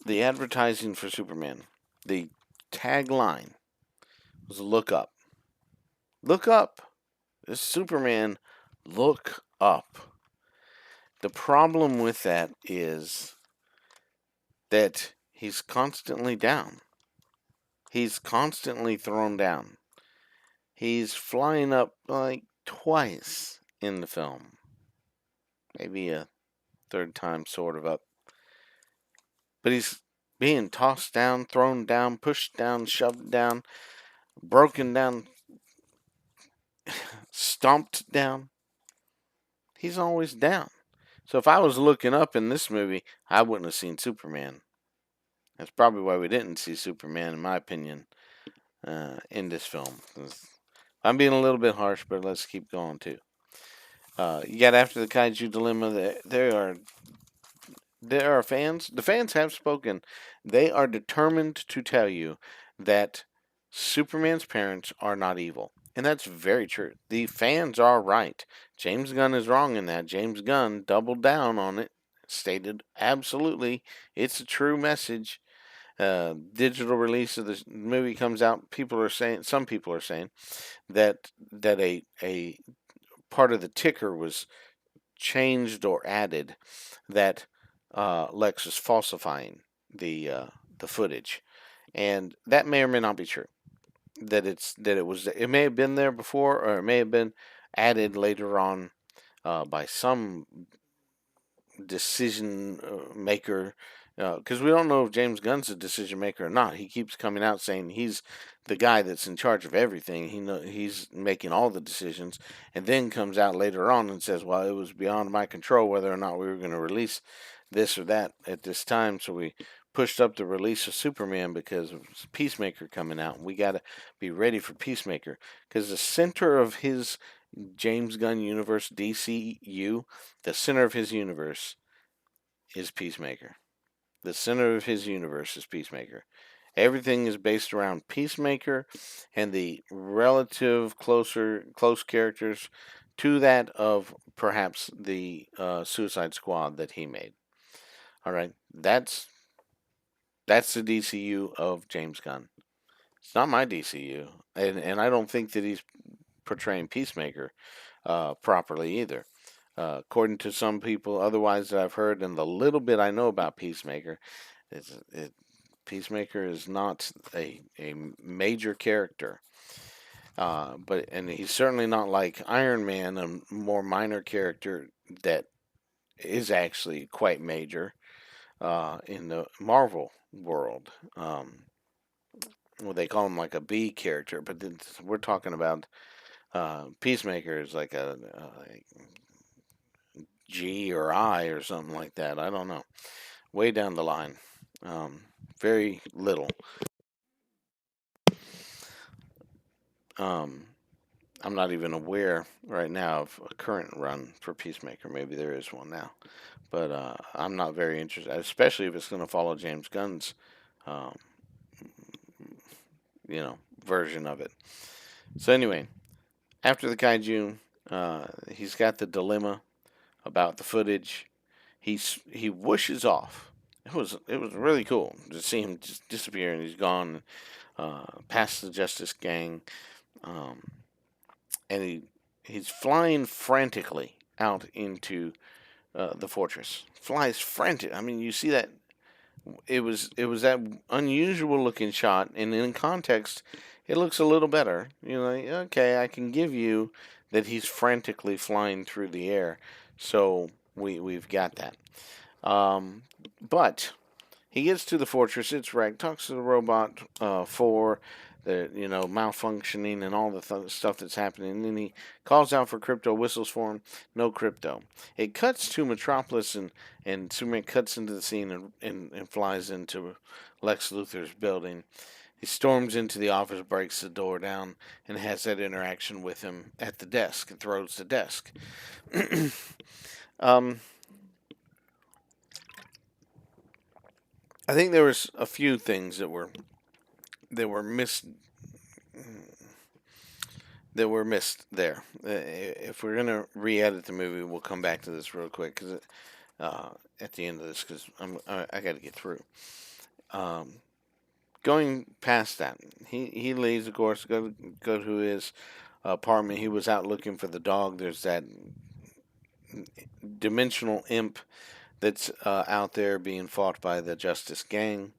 the advertising for Superman, the tagline was "Look up, look up." This Superman, look up. The problem with that is that he's constantly down. He's constantly thrown down. He's flying up like twice in the film. Maybe a third time sort of up. But he's being tossed down, thrown down, pushed down, shoved down, broken down, stomped down. He's always down. So if I was looking up in this movie, I wouldn't have seen Superman. That's probably why we didn't see Superman, in my opinion, in this film. I'm being a little bit harsh, but let's keep going too. You got After the Kaiju Dilemma. There are fans. The fans have spoken. They are determined to tell you that Superman's parents are not evil. And that's very true. The fans are right. James Gunn is wrong in that. James Gunn doubled down on it, stated absolutely it's a true message. Digital release of the movie comes out. Some people are saying that a part of the ticker was changed or added, that Lex is falsifying the footage, and that may or may not be true. It may have been there before, or it may have been added later on by some decision maker, because we don't know if James Gunn's a decision maker or not. He keeps coming out saying he's the guy that's in charge of everything. He's making all the decisions, and then comes out later on and says, "Well, it was beyond my control whether or not we were going to release this or that at this time, so we pushed up the release of Superman because of Peacemaker coming out. We got to be ready for Peacemaker, because the center of his James Gunn universe, DCU, the center of his universe is Peacemaker. The center of his universe is Peacemaker. Everything is based around Peacemaker and the relative close characters to that of perhaps the Suicide Squad that he made. All right, that's the DCU of James Gunn. It's not my DCU, and I don't think that he's portraying Peacemaker properly either. According to some people, otherwise that I've heard, and the little bit I know about Peacemaker, Peacemaker is not a major character. And he's certainly not like Iron Man, a more minor character that is actually quite major in the Marvel world. Well, they call him like a B character, but we're talking about Peacemaker is like a G or I or something like that. I don't know. Way down the line. Very little. I'm not even aware right now of a current run for Peacemaker. Maybe there is one now. But I'm not very interested, especially if it's going to follow James Gunn's, version of it. So anyway, after the kaiju, he's got the dilemma about the footage. He whooshes off. It was really cool to see him just disappear, and he's gone past the Justice Gang, and he's flying frantically out into the fortress. Flies frantic. I mean, you see that. It was that unusual looking shot, and in context, it looks a little better. Okay, I can give you that he's frantically flying through the air. So we've got that. But he gets to the fortress. It's wrecked. Talks to the robot for the malfunctioning and all the stuff that's happening. And then he calls out for Crypto, whistles for him. No Crypto. It cuts to Metropolis, and Superman cuts into the scene and flies into Lex Luthor's building. He storms into the office, breaks the door down, and has that interaction with him at the desk and throws the desk. I think there was a few things that were missed there. If we're gonna re-edit the movie, we'll come back to this real quick because at the end of this, because I got to get through. Going past that, he leaves, of course, go to his apartment. He was out looking for the dog. There's that dimensional imp that's out there being fought by the Justice Gang.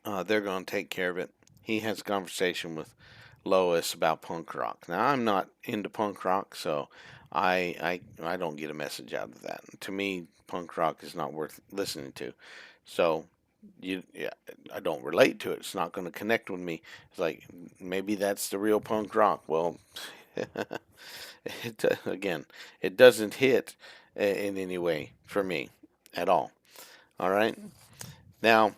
They're going to take care of it. He has a conversation with Lois about punk rock. Now, I'm not into punk rock, so I don't get a message out of that. To me, punk rock is not worth listening to. So I don't relate to it. It's not going to connect with me. It's like, maybe that's the real punk rock. Well, again, it doesn't hit in any way for me at all. All right. Now,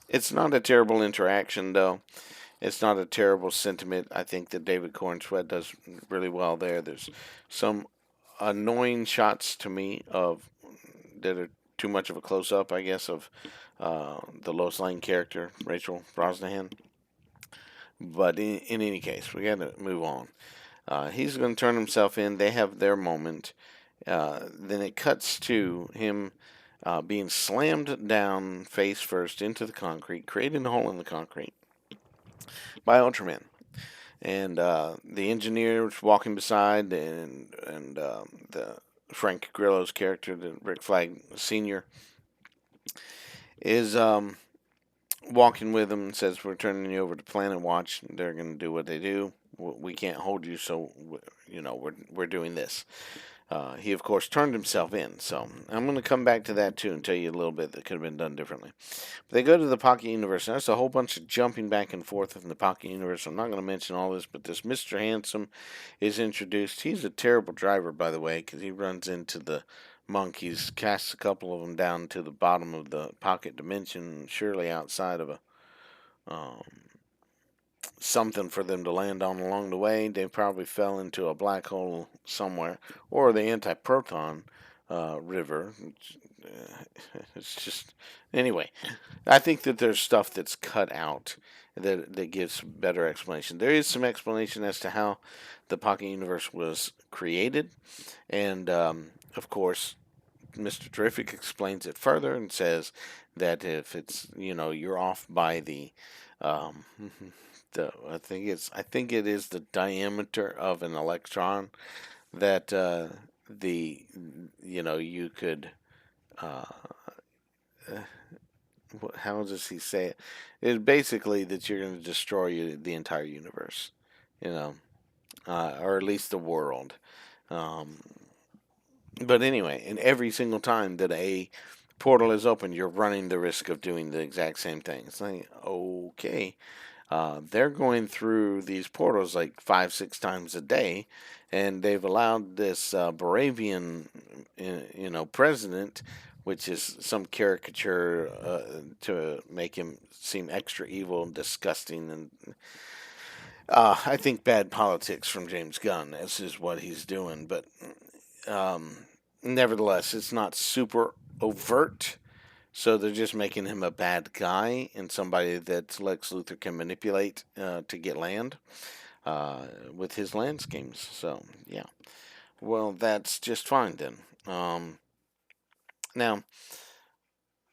it's not a terrible interaction, though. It's not a terrible sentiment. I think that David Corenswet does really well there. There's some annoying shots to me that are too much of a close-up, I guess, of the Lois Lane character, Rachel Brosnahan. But in any case, we got to move on. He's going to turn himself in. They have their moment. Then it cuts to him being slammed down face first into the concrete, creating a hole in the concrete by Ultraman. And the engineer's walking beside, and the Frank Grillo's character, the Rick Flag Sr., is walking with him and says, "We're turning you over to Planet Watch. They're going to do what they do. We can't hold you, so we're doing this." He, of course, turned himself in. So I'm going to come back to that, too, and tell you a little bit that could have been done differently. But they go to the Pocket Universe, and there's a whole bunch of jumping back and forth in the Pocket Universe. I'm not going to mention all this, but this Mr. Handsome is introduced. He's a terrible driver, by the way, because he runs into the monkeys, casts a couple of them down to the bottom of the Pocket Dimension, surely outside of a um, something for them to land on along the way. They probably fell into a black hole somewhere, or the anti-proton river. It's just anyway. I think that there's stuff that's cut out that gives better explanation. There is some explanation as to how the Pocket Universe was created, and of course, Mr. Terrific explains it further and says that if it's you're off by the um, I think it is the diameter of an electron that the you could uh, how does he say it? It's basically that you're going to destroy the entire universe, you know, or at least the world. Um, but anyway, and every single time that a portal is open, you're running the risk of doing the exact same thing. It's like, okay, they're going through these portals like 5, 6 times a day, and they've allowed this Baravian, president, which is some caricature to make him seem extra evil and disgusting, and I think bad politics from James Gunn. This is what he's doing, but um, nevertheless, it's not super overt. So they're just making him a bad guy and somebody that Lex Luthor can manipulate to get land with his land schemes. So, yeah. Well, that's just fine then. Now,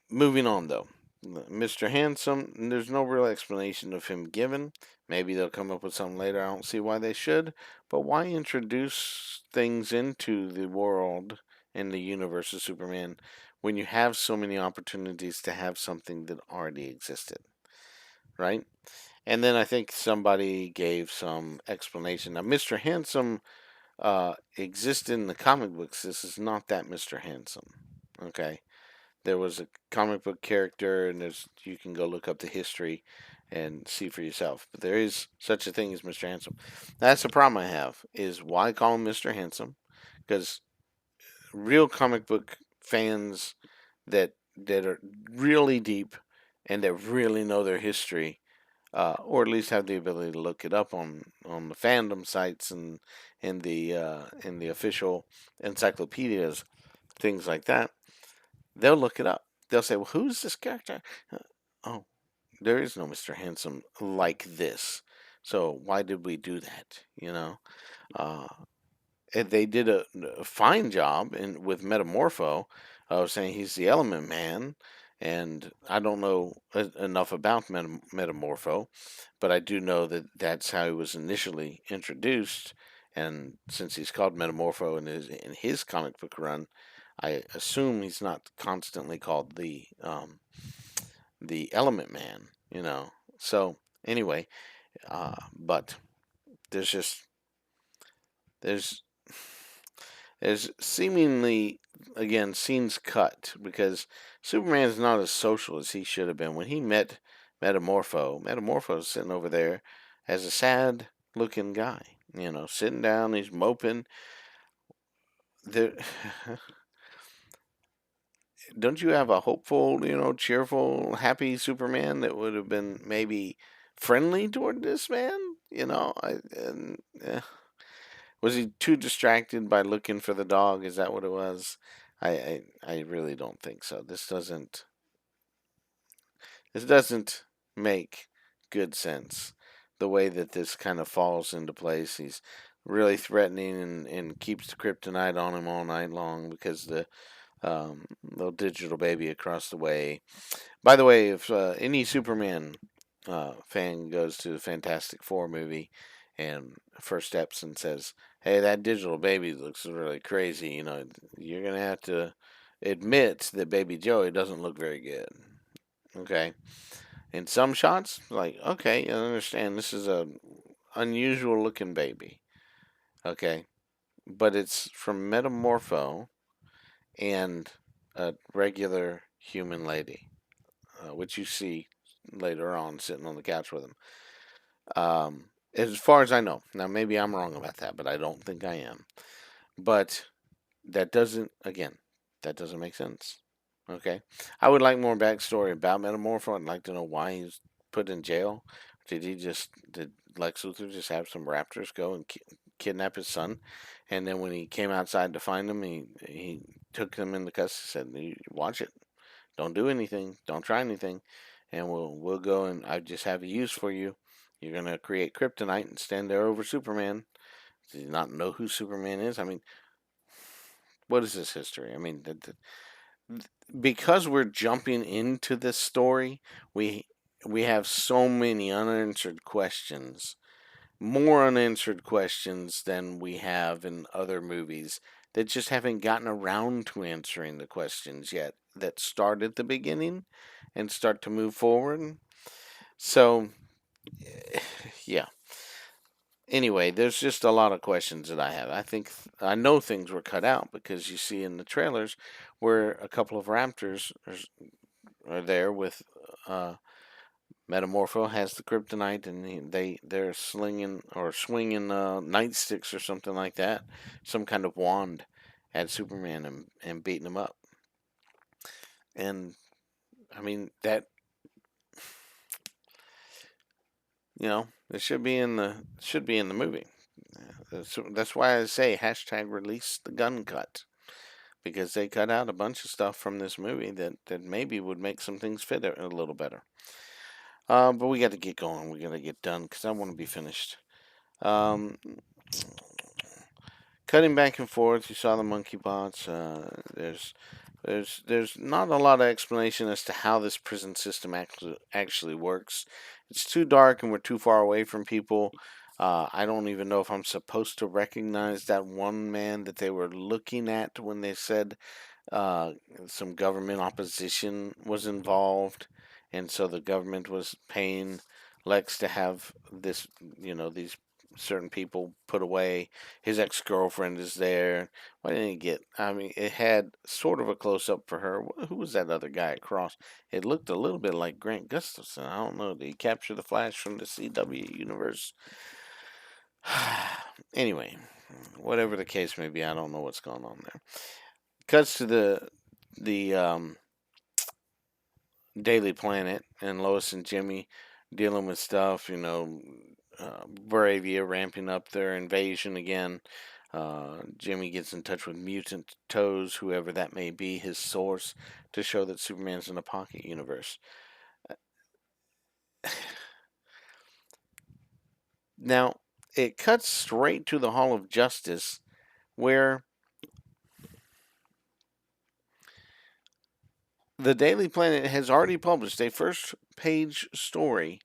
moving on though. Mr. Handsome, there's no real explanation of him given. Maybe they'll come up with something later. I don't see why they should. But why introduce things into the world and the universe of Superman when you have so many opportunities to have something that already existed? Right? And then I think somebody gave some explanation. Now, Mr. Handsome existed in the comic books. This is not that Mr. Handsome. Okay? There was a comic book character, and you can go look up the history and see for yourself. But there is such a thing as Mr. Handsome. That's the problem I have, is why call him Mr. Handsome? Because real comic book fans that are really deep and that really know their history, or at least have the ability to look it up on the fandom sites and in the official encyclopedias, things like that, they'll look it up. They'll say, "Well, who's this character?" Oh, there is no Mr. Handsome like this. So why did we do that? Uh, and they did a fine job with Metamorpho of saying he's the Element Man. And I don't know enough about Metamorpho, but I do know that that's how he was initially introduced. And since he's called Metamorpho in his comic book run, I assume he's not constantly called the Element Man, So anyway, but there's just there's seemingly again scenes cut because Superman's not as social as he should have been. When he met Metamorpho's sitting over there as a sad looking guy, sitting down, he's moping. There don't you have a hopeful, cheerful, happy Superman that would have been maybe friendly toward this man? Was he too distracted by looking for the dog? Is that what it was? I really don't think so. This doesn't. This doesn't make good sense. The way that this kind of falls into place, he's really threatening and keeps the kryptonite on him all night long because the little digital baby across the way. By the way, if any Superman fan goes to the Fantastic Four movie and First Steps and says, "Hey, that digital baby looks really crazy," you're gonna have to admit that Baby Joey doesn't look very good. Okay, in some shots, like, okay, I understand this is a unusual looking baby. Okay, but it's from Metamorpho and a regular human lady, which you see later on sitting on the couch with him. As far as I know, now maybe I'm wrong about that, but I don't think I am. But that doesn't, again, that doesn't make sense. Okay, I would like more backstory about Metamorpho. I'd like to know why he's put in jail. Did Lex Luthor just have some raptors go and kidnap his son? And then when he came outside to find him, he took him into custody. Said, "Watch it. Don't do anything. Don't try anything, and we'll go and I just have a use for you. You're gonna create kryptonite and stand there over Superman. Do you not know who Superman is? I mean, what is this history? I mean, because we're jumping into this story, we have so many unanswered questions, more unanswered questions than we have in other movies that just haven't gotten around to answering the questions yet that start at the beginning and start to move forward. So, yeah. Anyway, there's just a lot of questions that I have. I know things were cut out because you see in the trailers where a couple of raptors are there with Metamorpho has the kryptonite, and they're slinging or swinging nightsticks or something like that, some kind of wand at Superman and beating him up. And I mean that it should be in the movie. That's why I say hashtag release the gun cut, because they cut out a bunch of stuff from this movie that maybe would make some things fit a little better. But we got to get going. We got to get done because I want to be finished. Um, Cutting back and forth, you saw the monkey bots. There's not a lot of explanation as to how this prison system actually works. It's too dark and we're too far away from people. I don't even know if I'm supposed to recognize that one man that they were looking at when they said some government opposition was involved, and so the government was paying Lex to have these certain people put away. His ex-girlfriend is there. Why didn't he get? I mean, it had sort of a close-up for her. Who was that other guy across? It looked a little bit like Grant Gustafson. I don't know. Did he capture the Flash from the CW universe? Anyway, whatever the case may be, I don't know what's going on there. Cuts to the Daily Planet and Lois and Jimmy dealing with stuff. Bravia ramping up their invasion again. Jimmy gets in touch with Mutant Toes, whoever that may be, his source, to show that Superman's in a pocket universe. Now, it cuts straight to the Hall of Justice, where the Daily Planet has already published a first-page story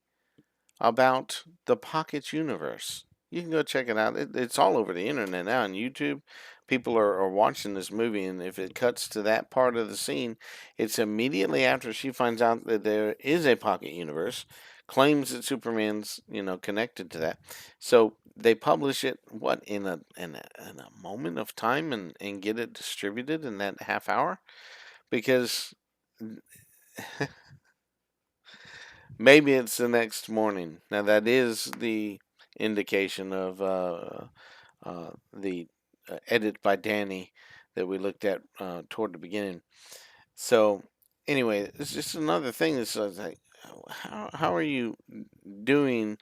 about the Pocket universe. You can go check it out. It's all over the internet now on YouTube. People are watching this movie, and if it cuts to that part of the scene, it's immediately after she finds out that there is a Pocket universe, claims that Superman's connected to that. So they publish it in a moment of time and get it distributed in that half hour, because maybe it's the next morning. Now that is the indication of the edit by Danny that we looked at toward the beginning. So anyway, it's just another thing that's like, how are you doing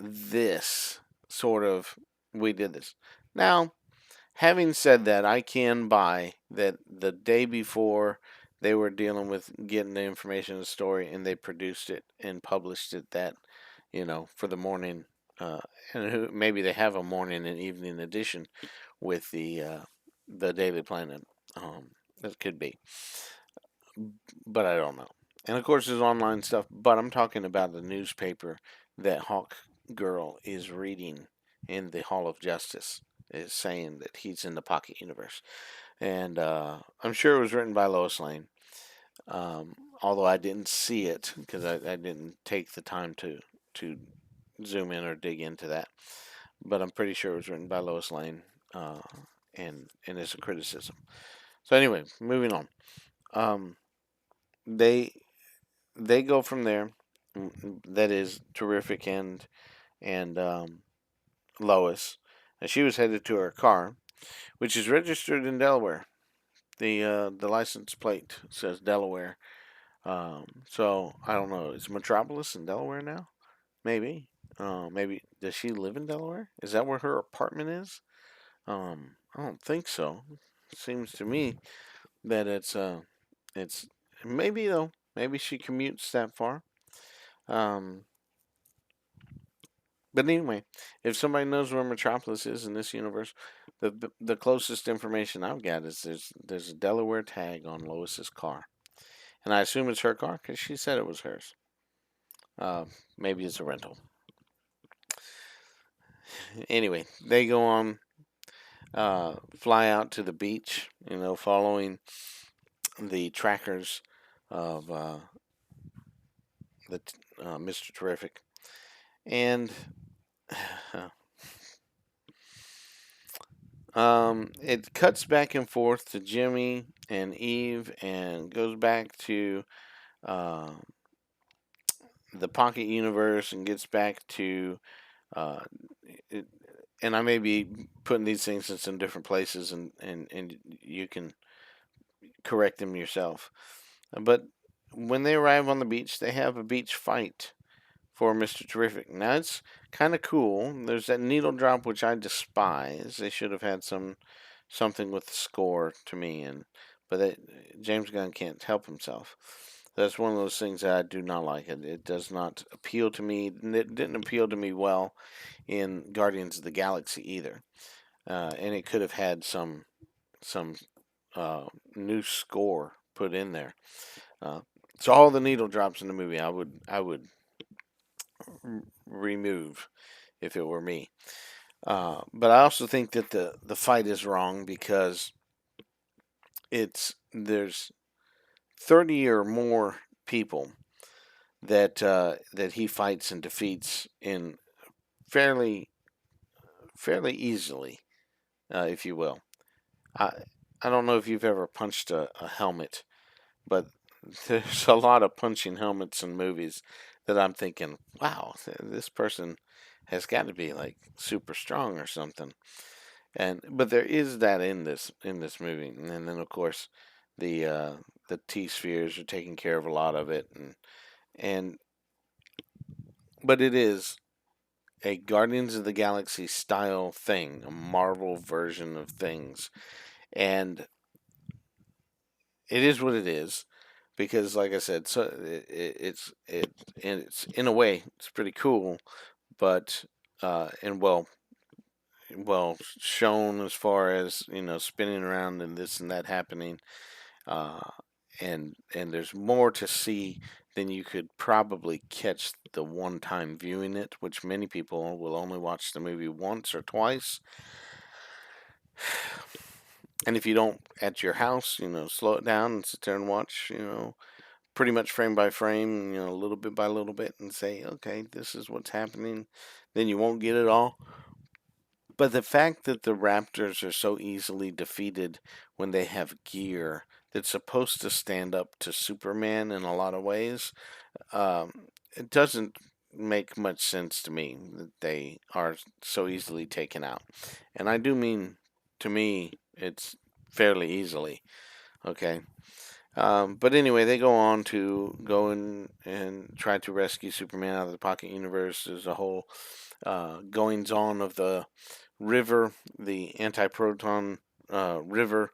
this sort of? We did this. Now, having said that, I can buy that the day before they were dealing with getting the information in the story, and they produced it and published it that, for the morning. Uh, and maybe they have a morning and evening edition with the Daily Planet. That could be, but I don't know. And of course, there's online stuff, but I'm talking about the newspaper that Hawk Girl is reading in the Hall of Justice is saying that he's in the Pocket Universe. And I'm sure it was written by Lois Lane, although I didn't see it because I didn't take the time to zoom in or dig into that. But I'm pretty sure it was written by Lois Lane, and it's a criticism. So anyway, moving on. Um, they they go from there. That is Terrific and Lois. And she was headed to her car, which is registered in Delaware. The license plate says Delaware. So I don't know. Is Metropolis in Delaware now? Maybe. Maybe does she live in Delaware? Is that where her apartment is? I don't think so. It seems to me that it's maybe though. Maybe she commutes that far. Um, but anyway, if somebody knows where Metropolis is in this universe, the closest information I've got is there's a Delaware tag on Lois's car, and I assume it's her car because she said it was hers. Maybe it's a rental. Anyway, they go on, fly out to the beach, following the trackers of the Mr. Terrific, and it cuts back and forth to Jimmy and Eve, and goes back to uh, the Pocket Universe, and gets back to uh, it, and I may be putting these things in some different places, and you can correct them yourself. But when they arrive on the beach, they have a beach fight for Mr. Terrific. Now it's kind of cool. There's that needle drop, which I despise. They should have had something with the score to me, but James Gunn can't help himself. That's one of those things that I do not like. It does not appeal to me. It didn't appeal to me well in Guardians of the Galaxy either, and it could have had some new score put in there. So all the needle drops in the movie, I would remove if it were me. But I also think that the fight is wrong because there's 30 or more people that he fights and defeats in fairly easily, if you will. I I don't know if you've ever punched a helmet, but there's a lot of punching helmets in movies that I'm thinking, wow, this person has got to be like super strong or something. But there is that in this movie, and then of course the T spheres are taking care of a lot of it, and but it is a Guardians of the Galaxy style thing, a Marvel version of things, and it is what it is because, like I said, so it's in a way it's pretty cool, but and well shown as far as spinning around and this and that happening, uh, and there's more to see than you could probably catch the one time viewing it, which many people will only watch the movie once or twice. And if you don't at your house, slow it down and sit there and watch, pretty much frame by frame, a little bit by little bit, and say, okay, this is what's happening, then you won't get it all. But the fact that the Raptors are so easily defeated when they have gear that's supposed to stand up to Superman in a lot of ways, it doesn't make much sense to me that they are so easily taken out. And I do mean, to me, it's fairly easily. Okay. But anyway, they go on to go and try to rescue Superman out of the Pocket Universe. There's a whole goings on of the river, the anti-proton river,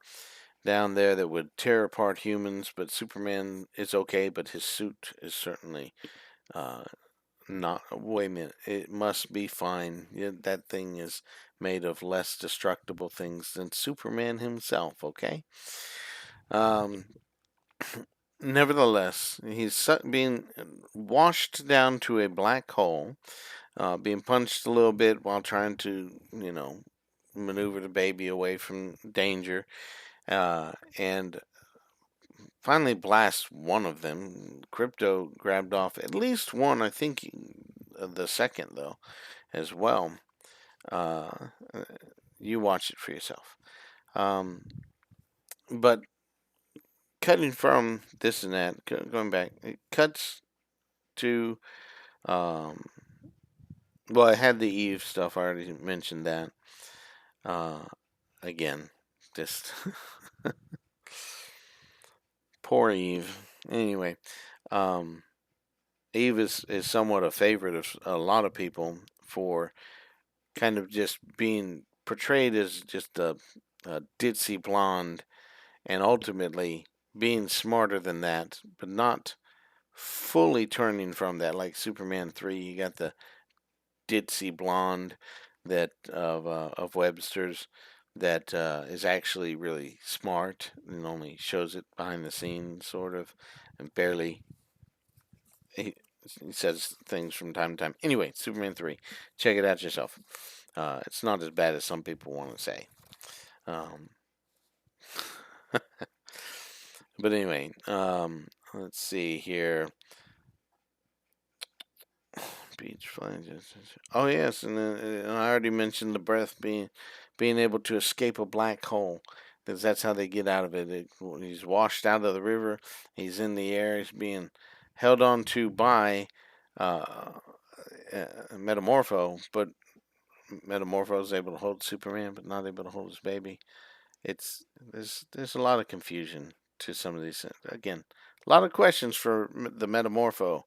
down there that would tear apart humans, but Superman is okay, but his suit is certainly not. Wait a minute, it must be fine. Yeah, that thing is made of less destructible things than Superman himself, okay? Um, Nevertheless, he's being washed down to a black hole, being punched a little bit while trying to, maneuver the baby away from danger, and finally blast one of them. Crypto grabbed off at least one, I think the second, though, as well. Uh, you watch it for yourself. But cutting from this and that, going back, it cuts to, um, well, I had the Eve stuff. I already mentioned that. Again, just poor Eve. Anyway, um, Eve is somewhat a favorite of a lot of people for kind of just being portrayed as just a ditzy blonde, and ultimately being smarter than that, but not fully turning from that. Like Superman 3, you got the ditzy blonde that of Webster's that is actually really smart and only shows it behind the scenes, sort of, and barely. He, he says things from time to time. Anyway, Superman 3, check it out yourself. It's not as bad as some people want to say. Um, but anyway, let's see here. Beach flying. Oh yes, and I already mentioned the breath being able to escape a black hole. Because that's how they get out of it. He's washed out of the river. He's in the air. He's being held on to by uh, Metamorpho, but Metamorpho is able to hold Superman, but not able to hold his baby. It's there's a lot of confusion to some of these. Again, a lot of questions for the Metamorpho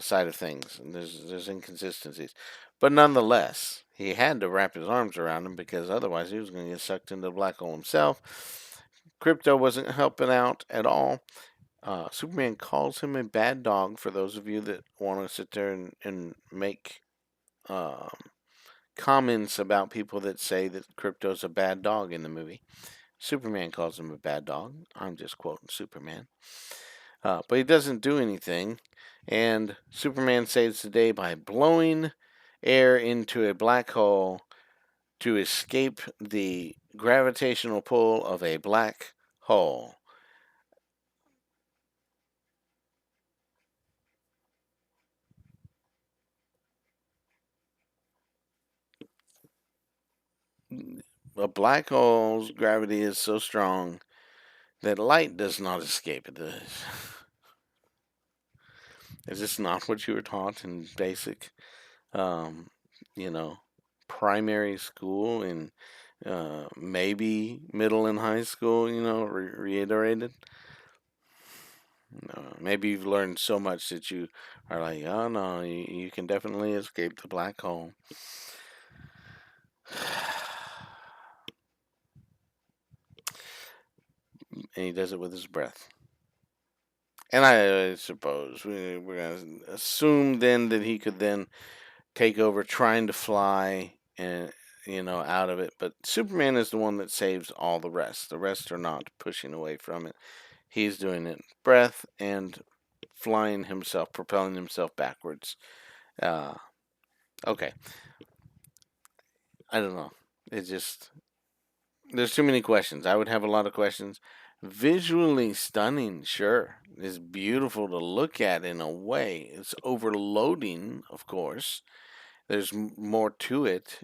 side of things, and there's inconsistencies, but nonetheless, he had to wrap his arms around him because otherwise he was going to get sucked into the black hole himself. Crypto wasn't helping out at all. Superman calls him a bad dog. For those of you that want to sit there and make um, comments about people that say that Crypto's a bad dog in the movie, Superman calls him a bad dog. I'm just quoting Superman. But he doesn't do anything. And Superman saves the day by blowing air into a black hole to escape the gravitational pull of a black hole. A black hole's gravity is so strong that light does not escape it. Is this not what you were taught in basic, um, you know, primary school and maybe middle and high school? Reiterated. Maybe you've learned so much that you are like, oh no, you can definitely escape the black hole. And he does it with his breath. And I suppose we're going to assume then that he could then take over trying to fly and out of it. But Superman is the one that saves all the rest. The rest are not pushing away from it. He's doing it breath and flying himself, propelling himself backwards. Okay. I don't know. It's just there's too many questions. I would have a lot of questions. Visually stunning, sure. It's beautiful to look at in a way. It's overloading, of course. There's more to it,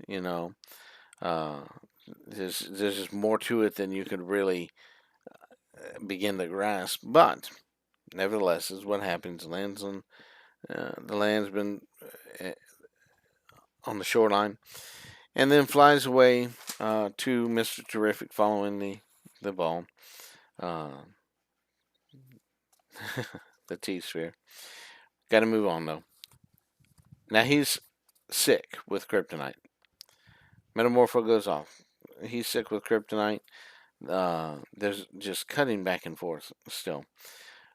Uh, there's just more to it than you could really begin to grasp. But nevertheless, is what happens. The land's been on the shoreline, and then flies away to Mr. Terrific, following the ball. The T-sphere. Got to move on though. Now he's sick with kryptonite. Metamorpho goes off. He's sick with kryptonite. There's just cutting back and forth still.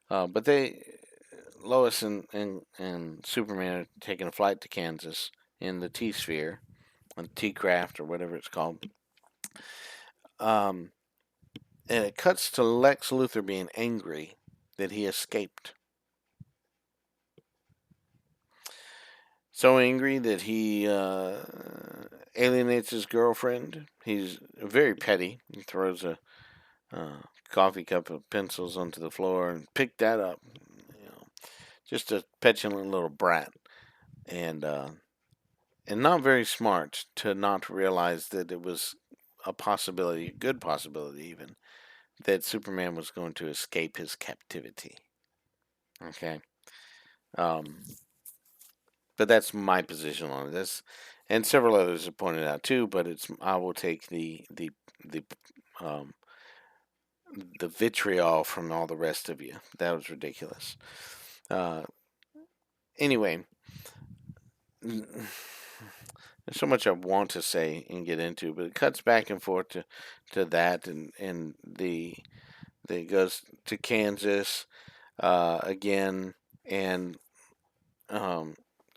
But Lois and Superman are taking a flight to Kansas in the T Sphere, on T Craft or whatever it's called. Um, and it cuts to Lex Luthor being angry that he escaped. So angry that he alienates his girlfriend. He's very petty. He throws a coffee cup of pencils onto the floor and picked that up. You know, just a petulant little brat, and not very smart to not realize that it was a possibility, a good possibility even, that Superman was going to escape his captivity. Okay. Um, but that's my position on this, and several others have pointed out too. But I will take um, the vitriol from all the rest of you. That was ridiculous. Uh, anyway, there's so much I want to say and get into, but it cuts back and forth to that, and it goes to Kansas again, and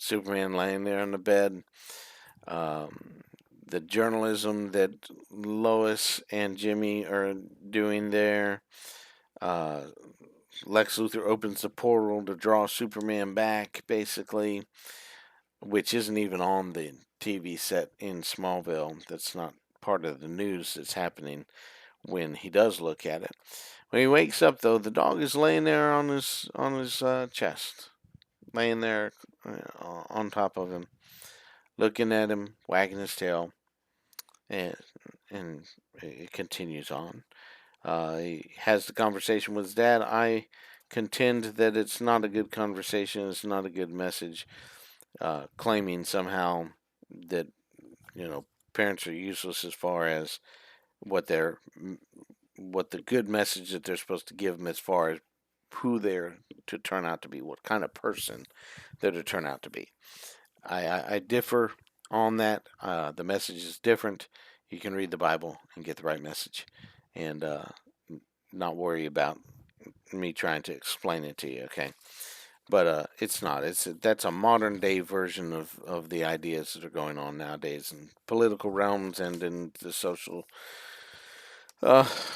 Superman laying there on the bed. Um, the journalism that Lois and Jimmy are doing there. Lex Luthor opens the portal to draw Superman back, basically, which isn't even on the TV set in Smallville. That's not part of the news that's happening when he does look at it. When he wakes up, though, the dog is laying there on his chest, laying there on top of him, looking at him, wagging his tail, and it continues on. He has the conversation with his dad. I contend that it's not a good conversation. It's not a good message. Claiming somehow that parents are useless as far as what the good message that they're supposed to give them as far as who they're to turn out to be, what kind of person they're to turn out to be. I differ on that. The message is different. You can read the Bible and get the right message, and not worry about me trying to explain it to you. Okay, but it's not. That's a modern day version of the ideas that are going on nowadays in political realms and in the social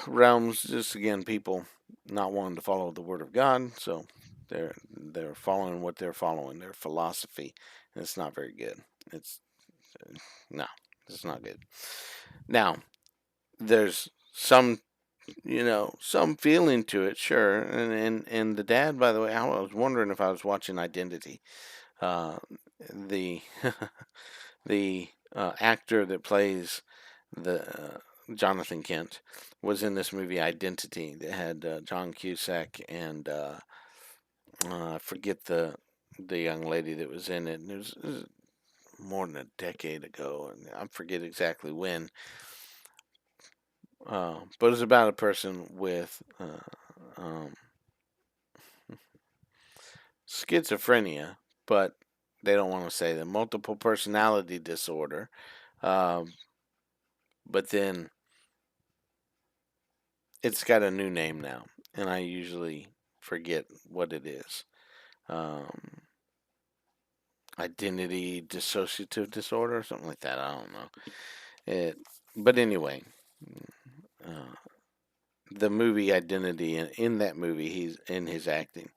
realms. Just again, people not wanting to follow the Word of God, so they're following what they're following, their philosophy, and it's not very good. It's no, it's not good. Now, there's some some feeling to it, sure. And the dad, by the way, I was wondering if I was watching Identity. The the actor that plays the Jonathan Kent was in this movie Identity that had John Cusack and I forget the young lady that was in it. And it was more than a decade ago, and I forget exactly when. But it's about a person with schizophrenia, but they don't want to say the multiple personality disorder. Um, but then it's got a new name now, and I usually forget what it is. Um, Identity dissociative disorder or something like that. I don't know. But anyway, uh, the movie Identity, in that movie, he's in his acting.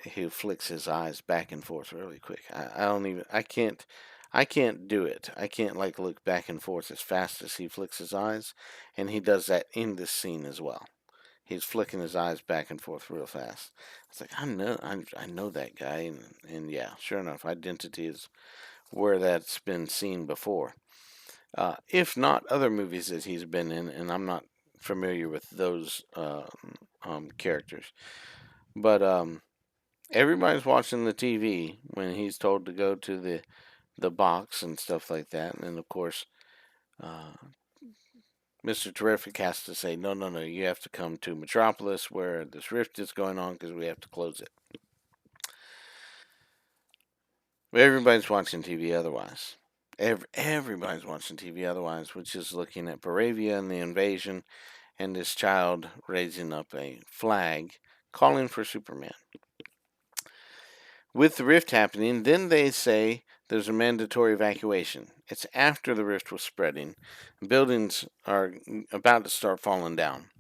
He flicks his eyes back and forth really quick. I can't do it. I can't like look back and forth as fast as he flicks his eyes, and he does that in this scene as well. He's flicking his eyes back and forth real fast. It's like I know that guy, and yeah, sure enough, Identity is where that's been seen before. If not other movies that he's been in, and I'm not familiar with those characters, but everybody's watching the TV when he's told to go to the box and stuff like that, and of course, Mr. Terrific has to say, no, no, no, you have to come to Metropolis where this rift is going on because we have to close it. But everybody's watching TV otherwise. Everybody's watching TV otherwise, which is looking at Baravia and the invasion, and this child raising up a flag calling for Superman. With the rift happening, then they say there's a mandatory evacuation. It's after the rift was spreading. Buildings are about to start falling down.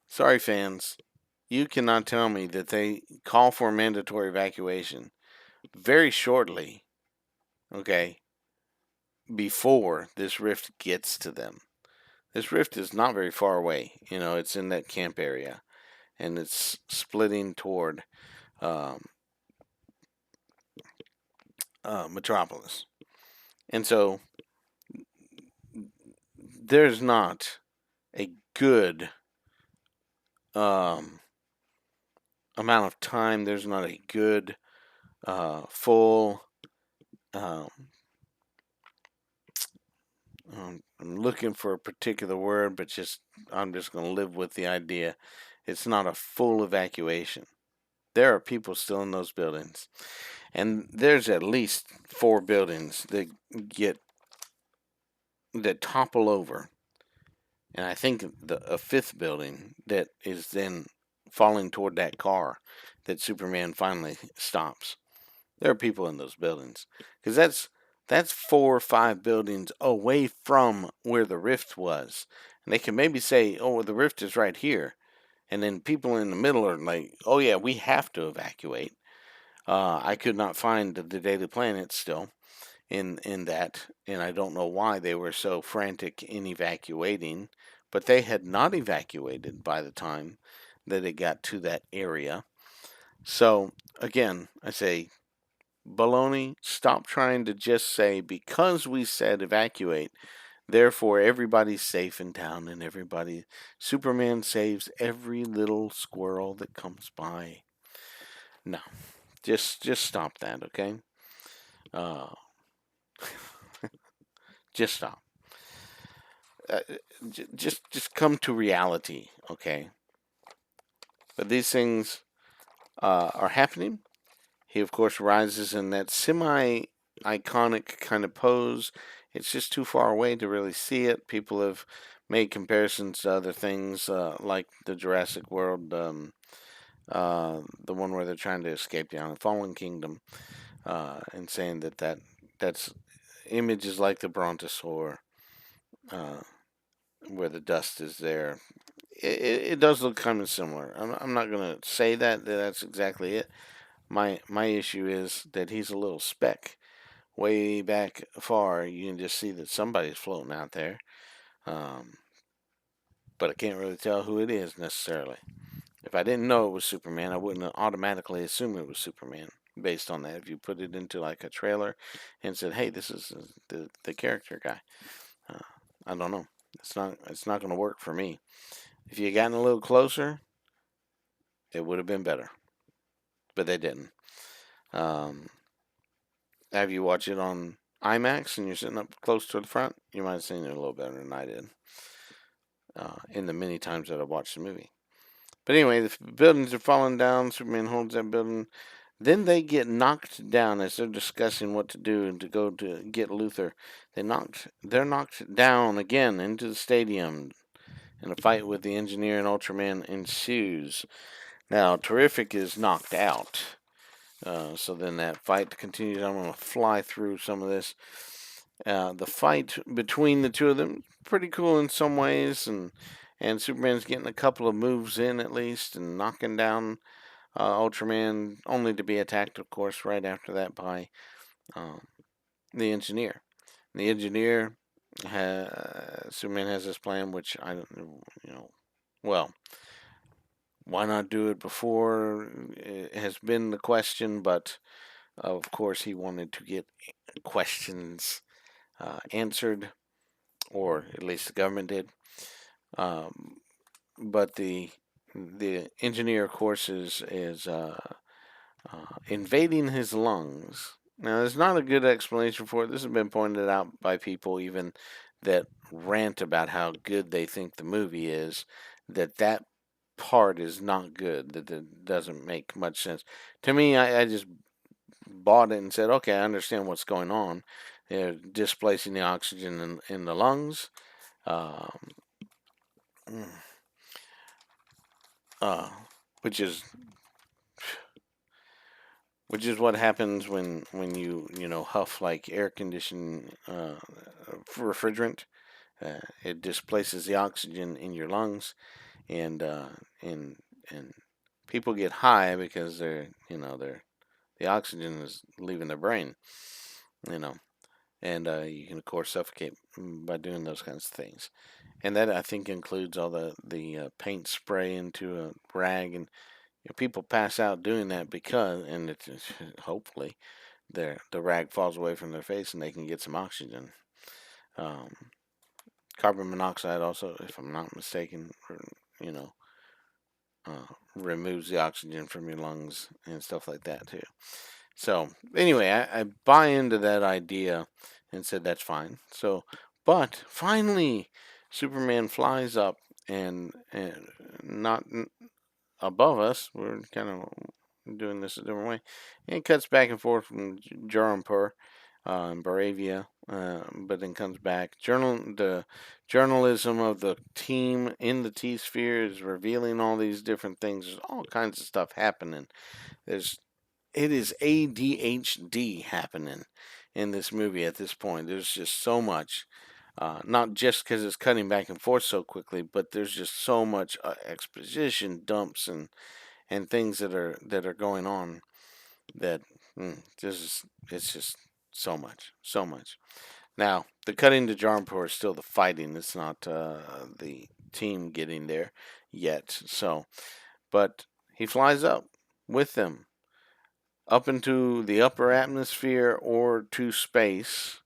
Sorry, fans. You cannot tell me that they call for a mandatory evacuation very shortly, okay, before this rift gets to them. This rift is not very far away. It's in that camp area, and it's splitting toward Metropolis. And so there's not a good amount of time. There's not a good full. I'm looking for a particular word, but I'm just going to live with the idea. It's not a full evacuation. There are people still in those buildings, and there's at least 4 buildings that topple over, and I think a 5th building that is then falling toward that car that Superman finally stops. There are people in those buildings, because that's 4 or 5 buildings away from where the rift was, and they can maybe say, "Oh, well, the rift is right here," and then people in the middle are like, "Oh yeah, we have to evacuate." I could not find the Daily Planet still in that, and I don't know why they were so frantic in evacuating, but they had not evacuated by the time that it got to that area. So again, I say, baloney. Stop trying to just say, because we said evacuate, therefore everybody's safe in town, and Superman saves every little squirrel that comes by. No, just stop that, okay? Just stop. Just come to reality, okay? But these things are happening. He, of course, rises in that semi-iconic kind of pose. It's just too far away to really see it. People have made comparisons to other things, like the Jurassic World, the one where they're trying to escape the Fallen Kingdom, and saying that's images like the Brontosaur, where the dust is there. It does look kind of similar. I'm not going to say that's exactly it. My issue is that he's a little speck. Way back far, you can just see that somebody's floating out there. But I can't really tell who it is necessarily. If I didn't know it was Superman, I wouldn't automatically assume it was Superman based on that. If you put it into like a trailer and said, "Hey, this is the character guy," I don't know. It's not going to work for me. If you had gotten a little closer, it would have been better. But they didn't. Have you watched it on IMAX and you're sitting up close to the front? You might have seen it a little better than I did in the many times that I watched the movie. But anyway, the buildings are falling down. Superman holds that building. Then they get knocked down as they're discussing what to do and to go to get Luthor. They're knocked down again into the stadium, and a fight with the Engineer and Ultraman ensues. Now, Terrific is knocked out. So then that fight continues. I'm going to fly through some of this. The fight between the two of them, pretty cool in some ways, and Superman's getting a couple of moves in at least, and knocking down Ultraman, only to be attacked, of course, right after that by the Engineer. The Engineer, Superman has this plan, which I don't, well, why not do it before? It has been the question, but of course he wanted to get questions answered, or at least the government did. But the Engineer, of course, is invading his lungs. Now, there's not a good explanation for it. This has been pointed out by people even that rant about how good they think the movie is, that part is not good, that it doesn't make much sense. To me, I just bought it and said, okay, I understand what's going on. They're displacing the oxygen in the lungs. uh, which is what happens when you huff like air conditioned refrigerant. It displaces the oxygen in your lungs, and and and people get high because they're the oxygen is leaving their brain, you know, and you can of course suffocate by doing those kinds of things. And that I think includes all the paint spray into a rag, and people pass out doing that because, and it's hopefully the rag falls away from their face and they can get some oxygen. Um, Carbon monoxide also, if I'm not mistaken, you know, removes the oxygen from your lungs and stuff like that too. So anyway, I buy into that idea and said that's fine. So, but finally, Superman flies up and not above us. We're kind of doing this a different way, and it cuts back and forth from Jarampur and Baravia, but then comes back. The journalism of the team in the T Sphere is revealing all these different things. There's all kinds of stuff happening. It is ADHD happening in this movie at this point. There's just so much. Not just because it's cutting back and forth so quickly, but there's just so much exposition dumps and things that are going on that it's just so much. Now the cutting to Jarnpur is still the fighting. It's not the team getting there yet. So, but he flies up with them up into the upper atmosphere or to space.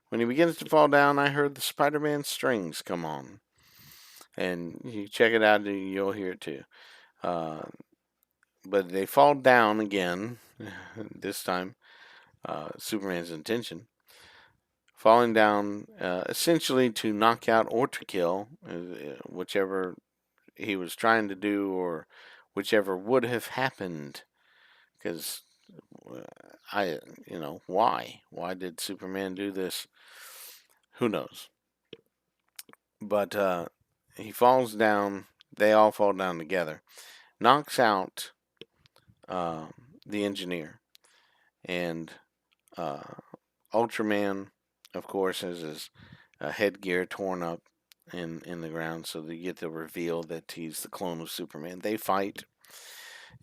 When he begins to fall down, I heard the Spider-Man strings come on. And you check it out, and you'll hear it too. But they fall down again, this time, Superman's intention. Falling down essentially to knock out or to kill, whichever he was trying to do or whichever would have happened. Because why? Why did Superman do this? Who knows? But he falls down. They all fall down together. Knocks out the engineer. And Ultraman, of course, has his headgear torn up in the ground. So they get the reveal that he's the clone of Superman. They fight.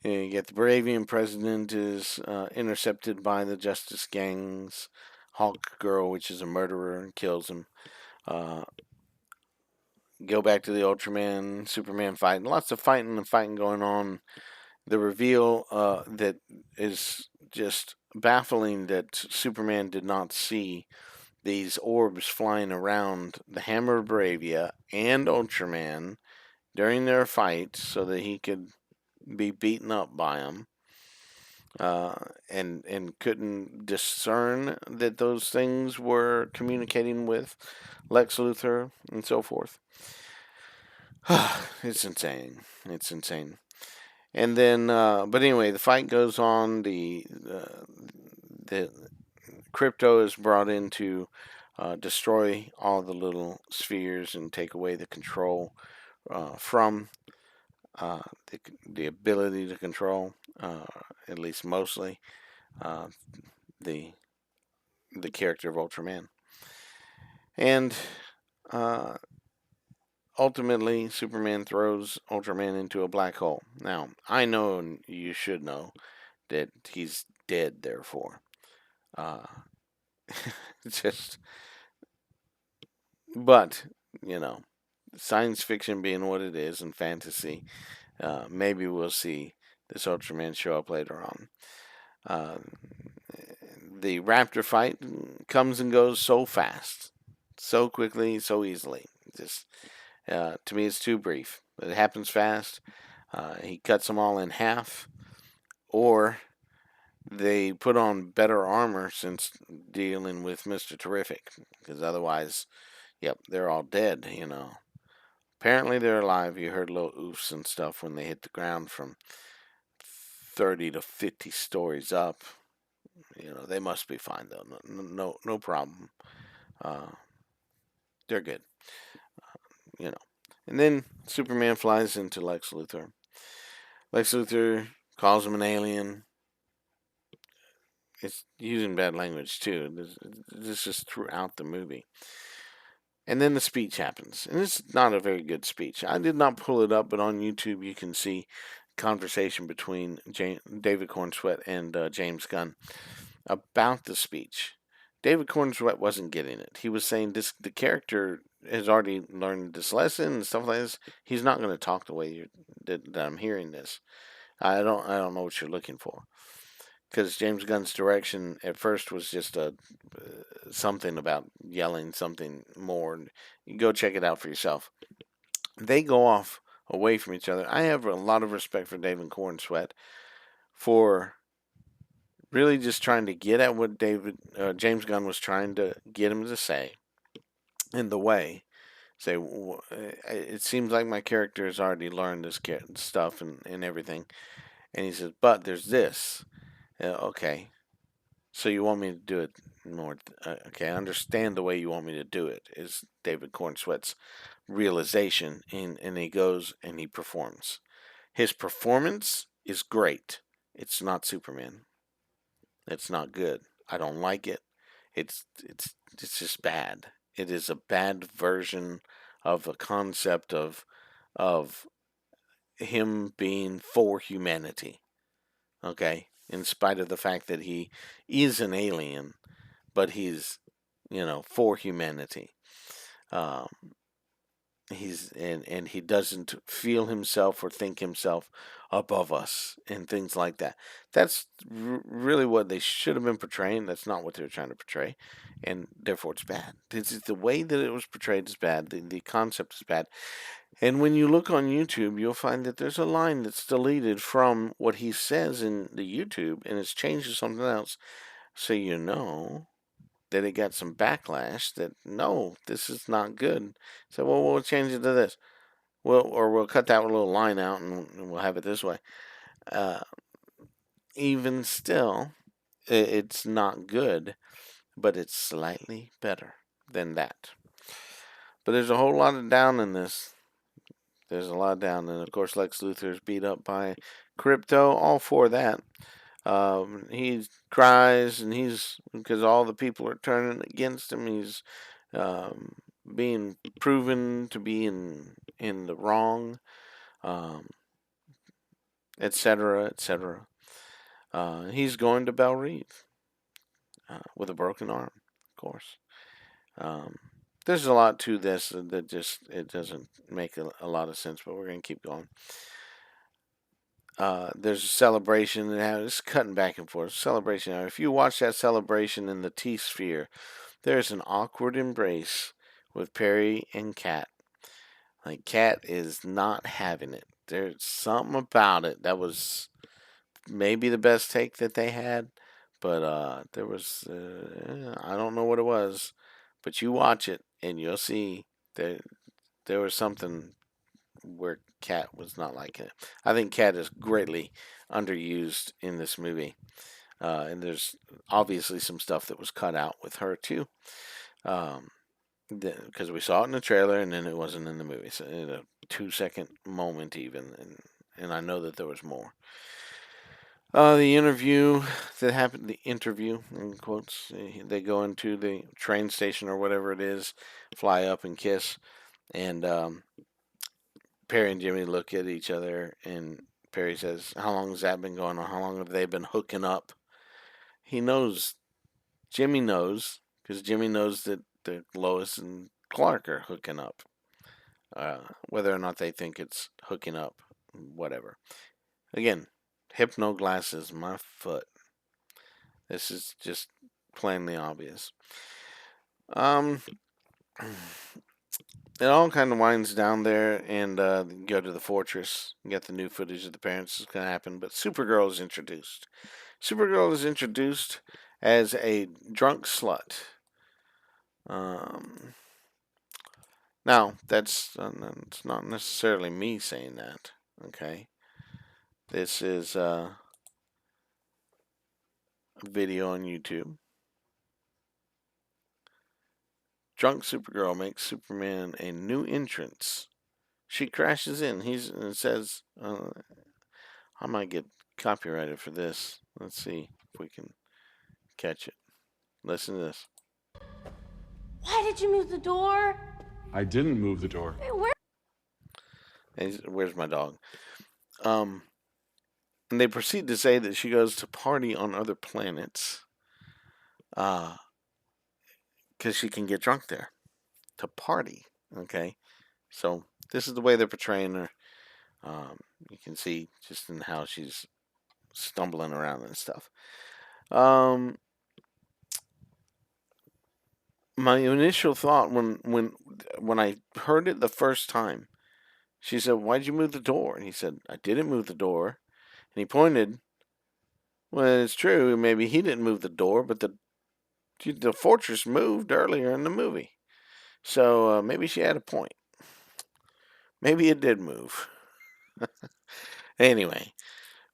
And you get the Baravian president is intercepted by the Justice Gang's Hawk Girl, which is a murderer, and kills him. Go back to the Ultraman Superman fight. Lots of fighting and fighting going on. The reveal that is just baffling that Superman did not see these orbs flying around the Hammer of Bravia and Ultraman during their fight so that he could be beaten up by them. And couldn't discern that those things were communicating with Lex Luthor and so forth. It's insane. It's insane. And then, but anyway, the fight goes on. The Crypto is brought in to destroy all the little spheres and take away the control from the ability to control, at least mostly, the character of Ultraman. And ultimately, Superman throws Ultraman into a black hole. Now, I know, and you should know, that he's dead, therefore. Just, but, science fiction being what it is and fantasy, maybe we'll see this Ultraman show up later on. The Raptor fight comes and goes so fast, so quickly, so easily. Just to me, it's too brief. It happens fast. He cuts them all in half, or they put on better armor since dealing with Mr. Terrific, because otherwise, they're all dead. Apparently they're alive. You heard little oofs and stuff when they hit the ground from 30 to 50 stories up. They must be fine though. No problem. They're good. And then Superman flies into Lex Luthor. Lex Luthor calls him an alien. It's using bad language too. This is throughout the movie. And then the speech happens. And it's not a very good speech. I did not pull it up, but on YouTube you can see conversation between David Cornsweet and James Gunn about the speech. David Cornsweet wasn't getting it. He was saying the character has already learned this lesson and stuff like this. He's not going to talk the way that I'm hearing this. I don't know what you're looking for, because James Gunn's direction at first was just something about yelling something more. You go check it out for yourself. They go off away from each other. I have a lot of respect for David Cornsweet for really just trying to get at what James Gunn was trying to get him to say in the way. Say, it seems like my character has already learned this stuff and everything. And he says, but there's this. Okay. So you want me to do it more? Okay, I understand the way you want me to do it, is David Cornsweet's realization. And he goes and he performs. His performance is great. It's not Superman. It's not good. I don't like it. It's just bad. It is a bad version of a concept of him being for humanity. Okay, in spite of the fact that he is an alien, but he's for humanity. Um, and he doesn't feel himself or think himself above us and things like that. That's really what they should have been portraying. That's not what they were trying to portray, and therefore it's bad. The way that it was portrayed is bad. The concept is bad. And when you look on YouTube, you'll find that there's a line that's deleted from what he says in the YouTube, and it's changed to something else. So you know that it got some backlash that no, this is not good. So well, we'll change it to this. We'll cut that little line out and we'll have it this way. Uh, Even still, it's not good, but it's slightly better than that. But there's a whole lot of down in this. There's a lot down, and of course Lex Luthor is beat up by Crypto. All for that. He cries, and he's because all the people are turning against him. He's being proven to be in the wrong, um, etc., etc. He's going to Belle Reve with a broken arm, of course. Um, there's a lot to this that just it doesn't make a lot of sense, but we're gonna keep going. There's a celebration and it's cutting back and forth. Celebration. Now, if you watch that celebration in the T Sphere, there's an awkward embrace with Perry and Kat. Like Kat is not having it. There's something about it that was maybe the best take that they had, but there was I don't know what it was, but you watch it and you'll see there was something where Kat was not liking it. I think Kat is greatly underused in this movie. And there's obviously some stuff that was cut out with her too. Because we saw it in the trailer and then it wasn't in the movie. So in a 2-second moment even. And I know that there was more. The interview that happened, the interview in quotes, they go into the train station or whatever it is, fly up and kiss. And Perry and Jimmy look at each other, and Perry says, "How long has that been going on? How long have they been hooking up?" He knows. Jimmy knows, because Jimmy knows that Lois and Clark are hooking up. Whether or not they think it's hooking up, whatever. Again, Hypno glasses, my foot. This is just plainly obvious. It all kind of winds down there and go to the fortress. You get the new footage of the parents is going to happen, but Supergirl is introduced. Supergirl is introduced as a drunk slut. Now, that's it's not necessarily me saying that, okay? This is a video on YouTube. Drunk Supergirl makes Superman a new entrance She crashes in. And says, I might get copyrighted for this. Let's see if we can catch it. Listen to this. Why did you move the door? I didn't move the door. Where? Where's my dog? And they proceed to say that she goes to party on other planets. Because she can get drunk there. To party. Okay? So, this is the way they're portraying her. You can see just in how she's stumbling around and stuff. My initial thought when I heard it the first time, she said, "Why'd you move the door?" And he said, "I didn't move the door." And he pointed. Well, it's true. Maybe he didn't move the door, but the fortress moved earlier in the movie. So maybe she had a point. Maybe it did move. Anyway,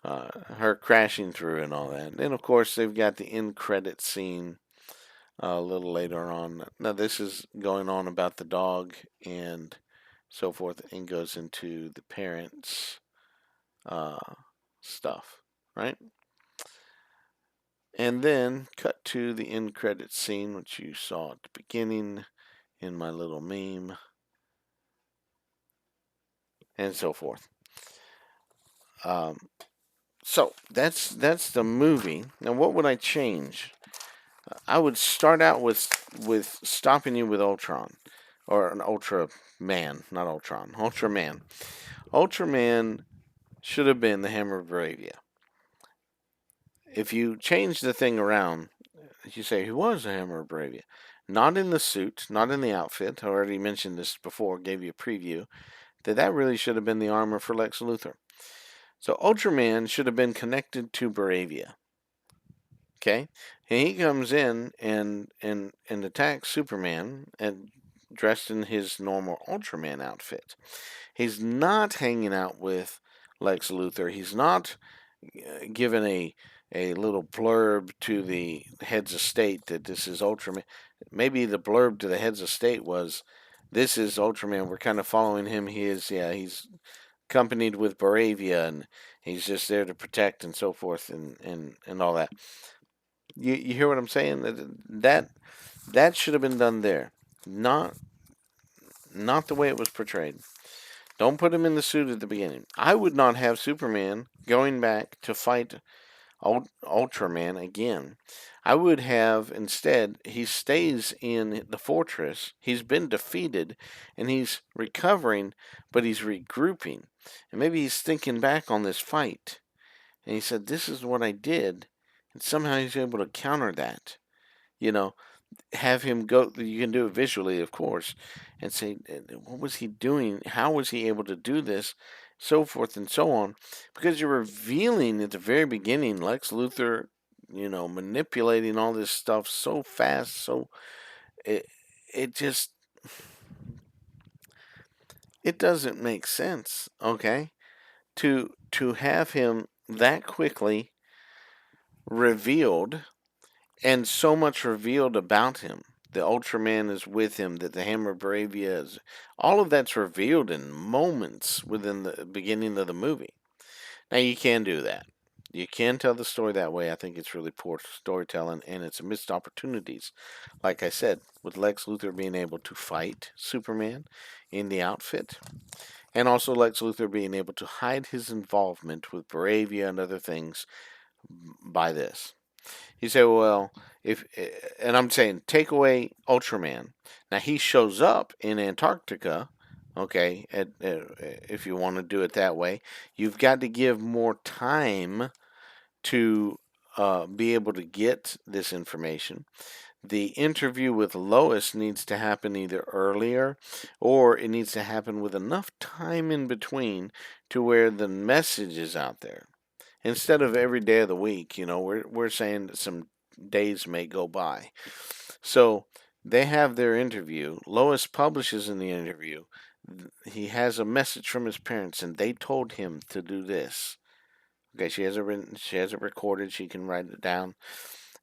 her crashing through and all that. And then, of course, they've got the end credit scene a little later on. Now, this is going on about the dog and so forth, and goes into the parents' stuff, right? And then cut to the end credit scene, which you saw at the beginning in my little meme, and so forth. So that's the movie. Now, what would I change? I would start out with stopping you with Ultron, or an Ultra Man, not Ultron, Ultraman. Ultraman should have been the Hammer of Bravia. If you change the thing around, you say, who was the Hammer of Bravia? Not in the suit, not in the outfit. I already mentioned this before, gave you a preview, that really should have been the armor for Lex Luthor. So Ultraman should have been connected to Bravia. Okay? And he comes in and attacks Superman and dressed in his normal Ultraman outfit. He's not hanging out with Lex Luthor. He's not given a little blurb to the heads of state that this is Ultraman. Maybe the blurb to the heads of state was, this is Ultraman. We're kind of following him. He's accompanied with Bravia, and he's just there to protect and so forth and all that. You hear what I'm saying? That should have been done there. Not the way it was portrayed. Don't put him in the suit at the beginning. I would not have Superman going back to fight Ultraman again. I would have, instead, he stays in the fortress. He's been defeated, and he's recovering, but he's regrouping. And maybe he's thinking back on this fight. And he said, this is what I did. And somehow he's able to counter that. You know, have him go, you can do it visually, of course, and say, what was he doing? How was he able to do this? So forth and so on. Because you're revealing at the very beginning Lex Luthor, manipulating all this stuff so fast, so it just, it doesn't make sense, okay? To have him that quickly revealed, and so much revealed about him. The Ultraman is with him, that the Hammer of Bravia is, all of that's revealed in moments within the beginning of the movie. Now, you can do that. You can tell the story that way. I think it's really poor storytelling, and it's missed opportunities. Like I said, with Lex Luthor being able to fight Superman in the outfit, and also Lex Luthor being able to hide his involvement with Bravia and other things by this. You say, well, and I'm saying, take away Ultraman. Now, he shows up in Antarctica, okay, if you want to do it that way. You've got to give more time to be able to get this information. The interview with Lois needs to happen either earlier, or it needs to happen with enough time in between to where the message is out there. Instead of every day of the week, we're saying that some days may go by. So they have their interview. Lois publishes in the interview. He has a message from his parents, and they told him to do this. Okay, she has it recorded. She can write it down.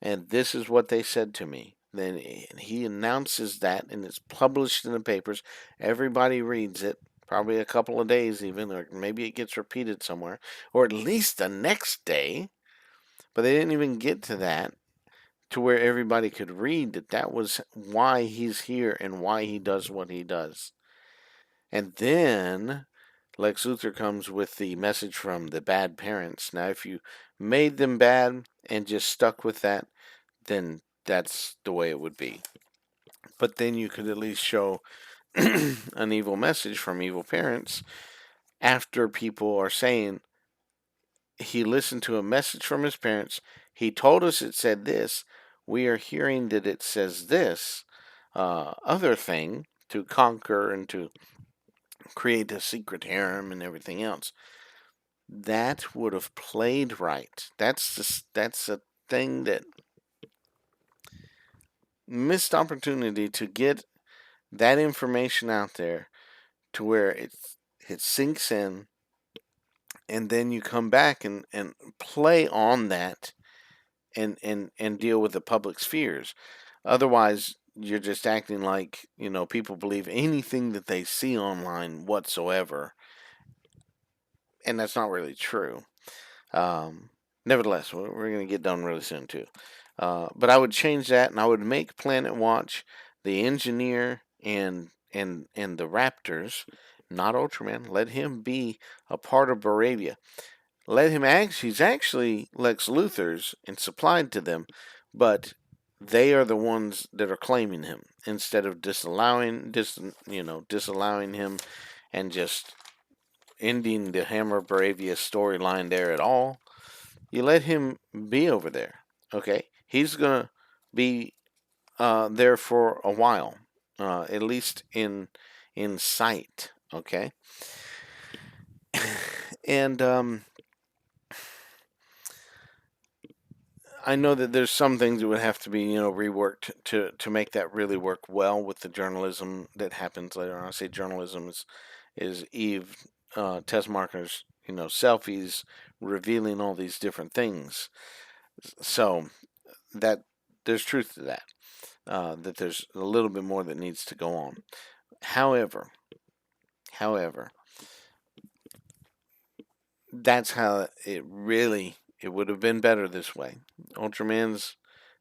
And this is what they said to me. Then he announces that, and it's published in the papers. Everybody reads it. probably a couple of days even, or maybe it gets repeated somewhere, or at least the next day. But they didn't even get to that, to where everybody could read that was why he's here and why he does what he does. And then Lex Luthor comes with the message from the bad parents. Now, if you made them bad and just stuck with that, then that's the way it would be. But then you could at least show an evil message from evil parents after people are saying he listened to a message from his parents. He told us it said this. We are hearing that it says this other thing to conquer and to create a secret harem and everything else. That would have played right. That's a thing that missed opportunity to get that information out there to where it sinks in, and then you come back and play on that and deal with the public's fears. Otherwise, you're just acting like, people believe anything that they see online whatsoever, and that's not really true. Nevertheless, we're going to get done really soon too. But I would change that, and I would make Planet Watch the engineer and the Raptors, not Ultraman. Let him be a part of Baravia. Let him he's actually Lex Luthor's and supplied to them, but they are the ones that are claiming him instead of disallowing him and just ending the Hammer of Baravia storyline there at all. You let him be over there, okay? He's gonna be there for a while, at least in sight, okay? And I know that there's some things that would have to be, reworked to make that really work well with the journalism that happens later on. I say journalism is Eve Tessmacher's, selfies revealing all these different things. So that there's truth to that. That there's a little bit more that needs to go on. However, that's how it would have been better this way. Ultraman's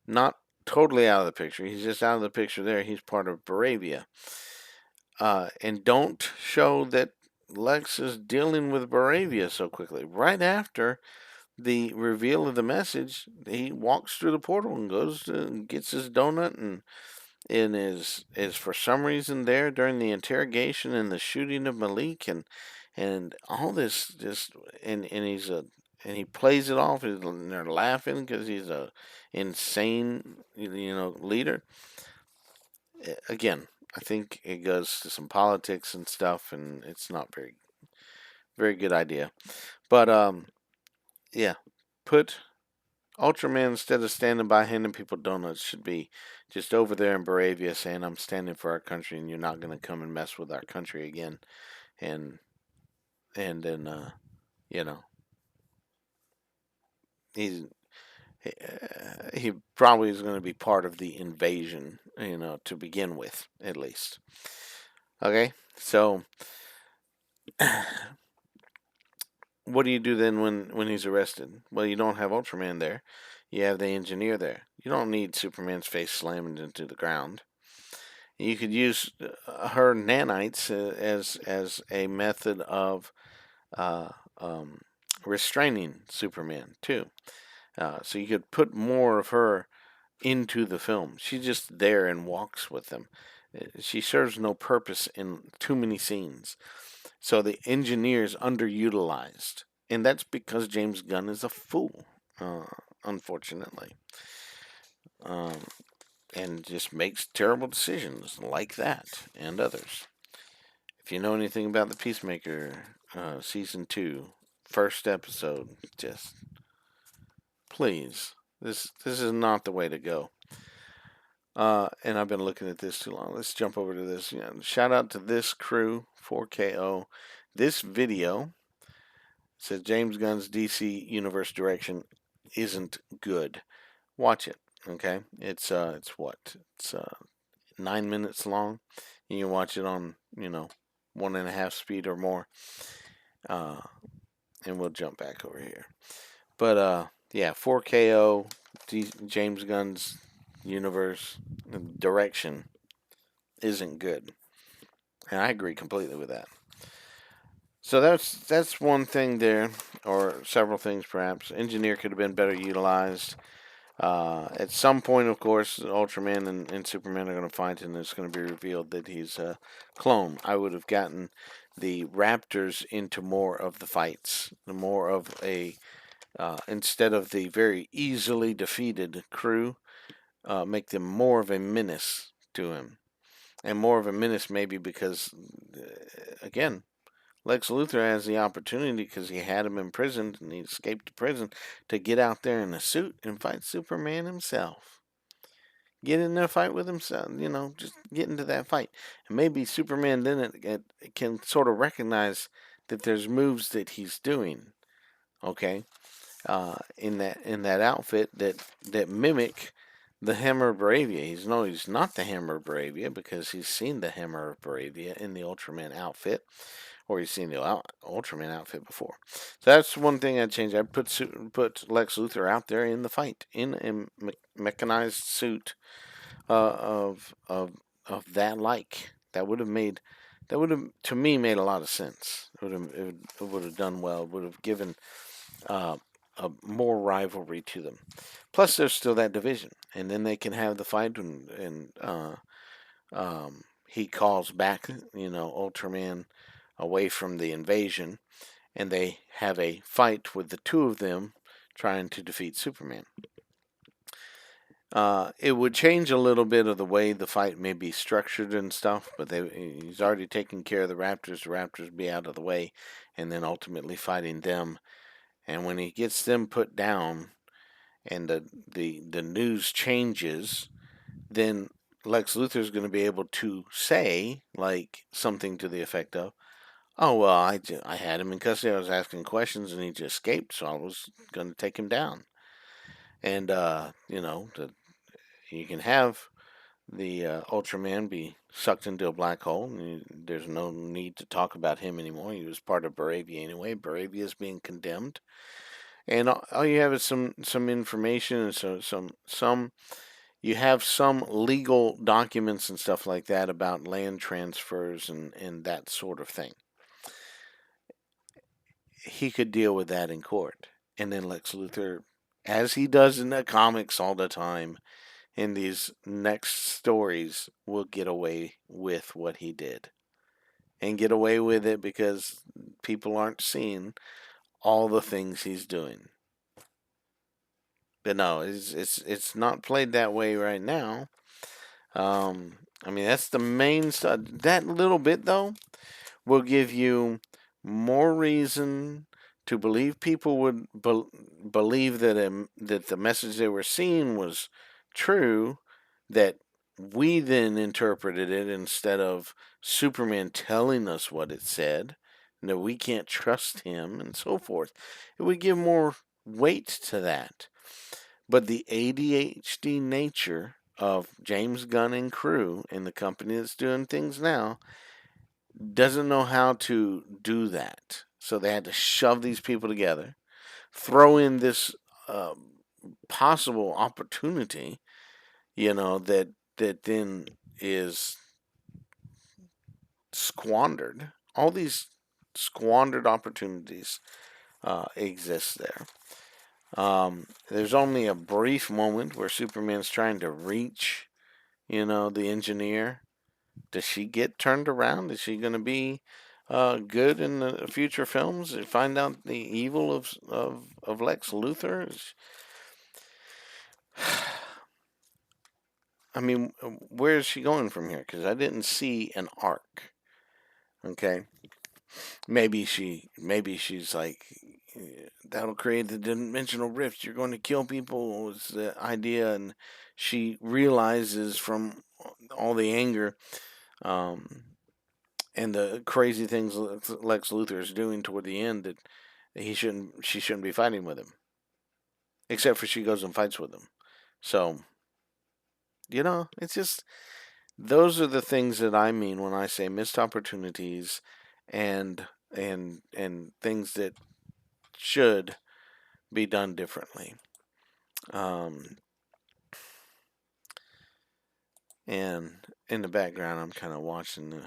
not totally out of the picture. He's just out of the picture there. He's part of Baravia. And don't show that Lex is dealing with Baravia so quickly. Right after the reveal of the message, he walks through the portal and goes and gets his donut and is for some reason there during the interrogation and the shooting of Malik and all this just and he plays it off and they're laughing because he's a insane leader. Again, I think it goes to some politics and stuff, and it's not very very good idea. But yeah, put Ultraman, instead of standing by handing people donuts, should be just over there in Baravia saying, I'm standing for our country and you're not going to come and mess with our country again. And then, he probably is going to be part of the invasion, to begin with, at least. Okay, so what do you do then when he's arrested? Well, you don't have Ultraman there. You have the engineer there. You don't need Superman's face slammed into the ground. You could use her nanites as a method of restraining Superman too. So you could put more of her into the film. She's just there and walks with them. She serves no purpose in too many scenes. So the engineer's underutilized. And that's because James Gunn is a fool, unfortunately. And just makes terrible decisions like that and others. If you know anything about the Peacemaker, Season 2, first episode, just please, this is not the way to go. And I've been looking at this too long. Let's jump over to this. Shout out to this crew, 4KO. This video says James Gunn's DC Universe direction isn't good. Watch it, okay? It's 9 minutes long. You can watch it on, 1.5 speed or more. And we'll jump back over here. But yeah, 4KO, James Gunn's universe direction isn't good, and I agree completely with that. So that's one thing there, or several things perhaps. Engineer could have been better utilized. At some point, of course, Ultraman and Superman are going to fight, and it's going to be revealed that he's a clone. I would have gotten the Raptors into more of the fights, more of a instead of the very easily defeated crew, make them more of a menace to him, and more of a menace maybe because, again, Lex Luthor has the opportunity because he had him imprisoned and he escaped to prison to get out there in a suit and fight Superman himself. Get in there, fight with himself, just get into that fight. And maybe Superman then it can sort of recognize that there's moves that he's doing, okay, in that outfit that mimic the Hammer of Bravia. He's not the Hammer of Bravia because he's seen the Hammer of Bravia in the Ultraman outfit, or he's seen the Ultraman outfit before. So that's one thing I'd change. I'd put Lex Luthor out there in the fight in a mechanized suit of that like. That would have to me made a lot of sense. It would have done well. It would have given a more rivalry to them. Plus, there's still that division, and then they can have the fight, and he calls back, Ultraman away from the invasion, and they have a fight with the two of them trying to defeat Superman. It would change a little bit of the way the fight may be structured and stuff, but he's already taken care of the Raptors. The Raptors be out of the way, and then ultimately fighting them. And when he gets them put down, and the news changes, then Lex Luthor's going to be able to say like something to the effect of, "Oh well, I had him in custody. I was asking questions, and he just escaped, so I was going to take him down." And you can have the Ultraman be sucked into a black hole. And there's no need to talk about him anymore. He was part of Baravia anyway. Baravia is being condemned, and all you have is some information and some you have some legal documents and stuff like that about land transfers and that sort of thing. He could deal with that in court, and then Lex Luthor, as he does in the comics all the time, in these next stories, will get away with what he did. And get away with it because people aren't seeing all the things he's doing. But no, it's not played that way right now. That's the main stuff. That little bit, though, will give you more reason to believe people would believe that that the message they were seeing was true, that we then interpreted it instead of Superman telling us what it said, and that we can't trust him and so forth. It would give more weight to that. But the ADHD nature of James Gunn and crew in the company that's doing things now doesn't know how to do that. So they had to shove these people together, throw in this possible opportunity, that then is squandered. All these squandered opportunities exist there. There's only a brief moment where Superman's trying to reach, the engineer. Does she get turned around? Is she going to be good in the future films? Find out the evil of Lex Luthor? Where is she going from here? Because I didn't see an arc. Okay, maybe she's like, that'll create the dimensional rift. You're going to kill people was the idea, and she realizes from all the anger, and the crazy things Lex Luthor is doing toward the end that she shouldn't be fighting with him, except for she goes and fights with him. So, it's just those are the things that I mean when I say missed opportunities and things that should be done differently. Um, and in the background, I'm kind of watching the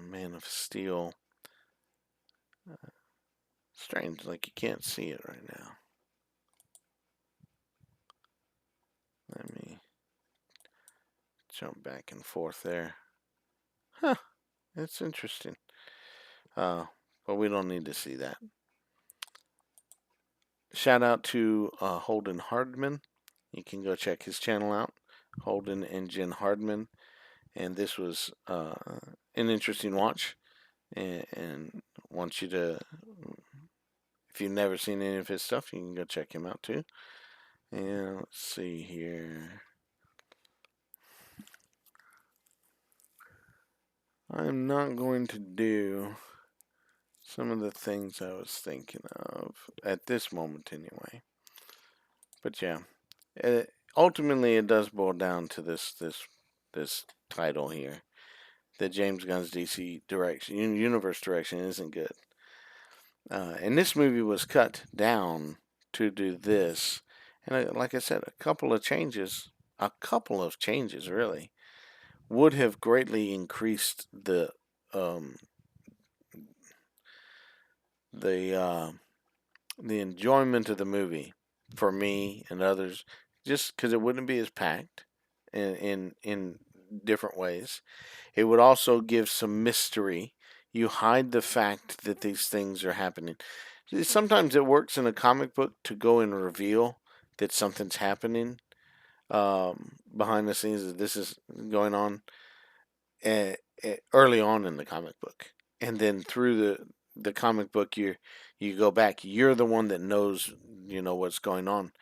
Man of Steel. Strange, like you can't see it right now. Let me jump back and forth there. Huh, that's interesting. But we don't need to see that. Shout out to Holden Hardman. You can go check his channel out, Holden and Jen Hardman. And this was an interesting watch. And want you to, if you've never seen any of his stuff, you can go check him out too. And let's see here. I'm not going to do some of the things I was thinking of at this moment anyway. But yeah, ultimately it does boil down to this title here. That James Gunn's DC direction, universe direction isn't good. And this movie was cut down to do this. And like I said, a couple of changes really, would have greatly increased the enjoyment of the movie for me and others, just because it wouldn't be as packed in different ways. It would also give some mystery. You hide the fact that these things are happening. Sometimes it works in a comic book to go and reveal that something's happening behind the scenes, that this is going on early on in the comic book. And then through the comic book, you go back. You're the one that knows, what's going on.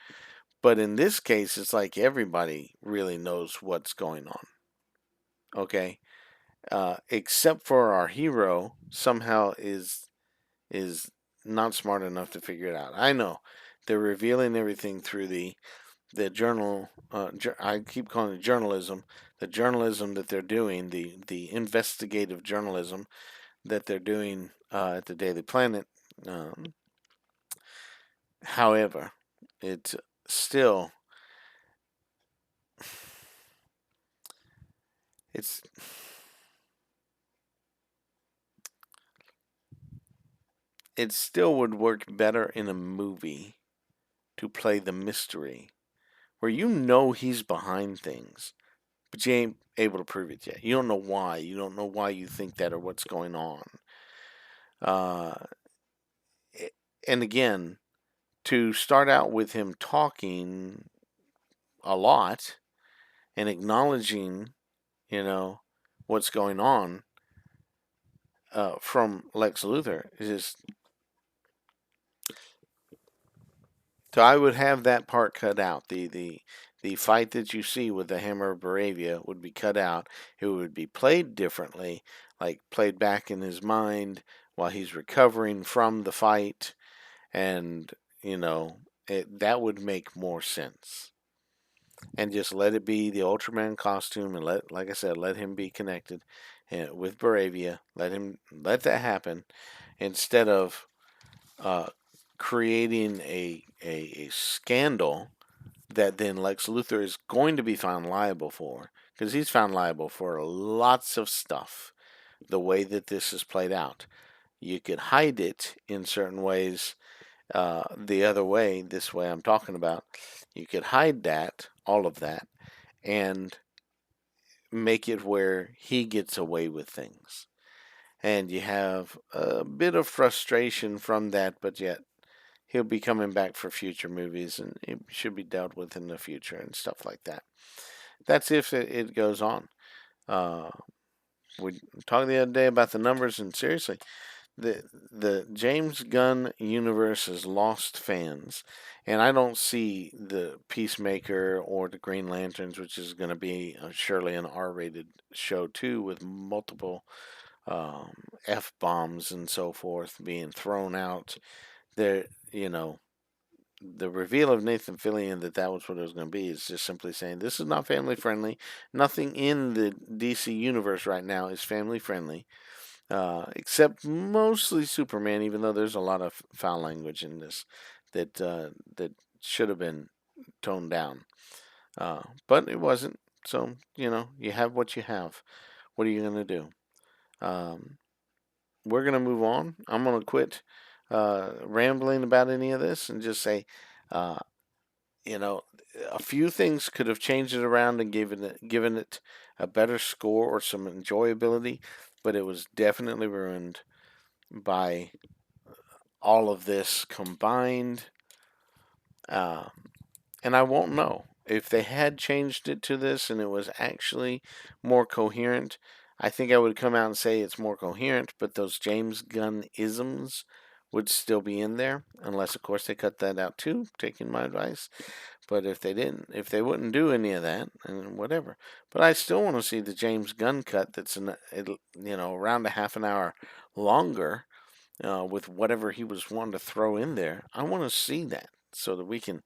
But in this case, it's like everybody really knows what's going on. Okay, except for our hero, somehow is not smart enough to figure it out. I know they're revealing everything through the journal. I keep calling it journalism. The journalism that they're doing, the investigative journalism that they're doing at the Daily Planet. However, it's still it still would work better in a movie to play the mystery, where he's behind things, but you ain't able to prove it yet. You don't know why. You don't know why you think that or what's going on. And again, to start out with him talking a lot and acknowledging, what's going on from Lex Luthor is just. So I would have that part cut out. The fight that you see with the Hammer of Baravia would be cut out. It would be played differently, like played back in his mind while he's recovering from the fight, and that would make more sense. And just let it be the Ultraman costume, and like I said, let him be connected with Baravia. Let that happen instead of creating a scandal that then Lex Luthor is going to be found liable for, because he's found liable for lots of stuff. The way that this is played out, you could hide it in certain ways. The other way, this way I'm talking about, you could hide that, all of that, and make it where he gets away with things. And you have a bit of frustration from that, but yet he'll be coming back for future movies, and it should be dealt with in the future and stuff like that. That's if it goes on. We talked the other day about the numbers, and seriously, the James Gunn universe has lost fans, and I don't see the Peacemaker or the Green Lanterns, which is going to be surely an R-rated show too, with multiple F-bombs and so forth being thrown out. There, the reveal of Nathan Fillion that was what it was going to be is just simply saying this is not family friendly. Nothing in the DC universe right now is family friendly, except mostly Superman. Even though there's a lot of foul language in this that should have been toned down, but it wasn't. So you have what you have. What are you going to do? We're going to move on. I'm going to quit rambling about any of this and just say, uh, a few things could have changed it around and given it a better score or some enjoyability, but it was definitely ruined by all of this combined. And I won't know if they had changed it to this and it was actually more coherent. I think I would come out and say it's more coherent, but those James Gunn isms would still be in there, unless of course they cut that out too, taking my advice. But if they didn't, if they wouldn't do any of that, and whatever. But I still want to see the James Gunn cut that's around a half an hour longer, with whatever he was wanting to throw in there. I want to see that so that we can,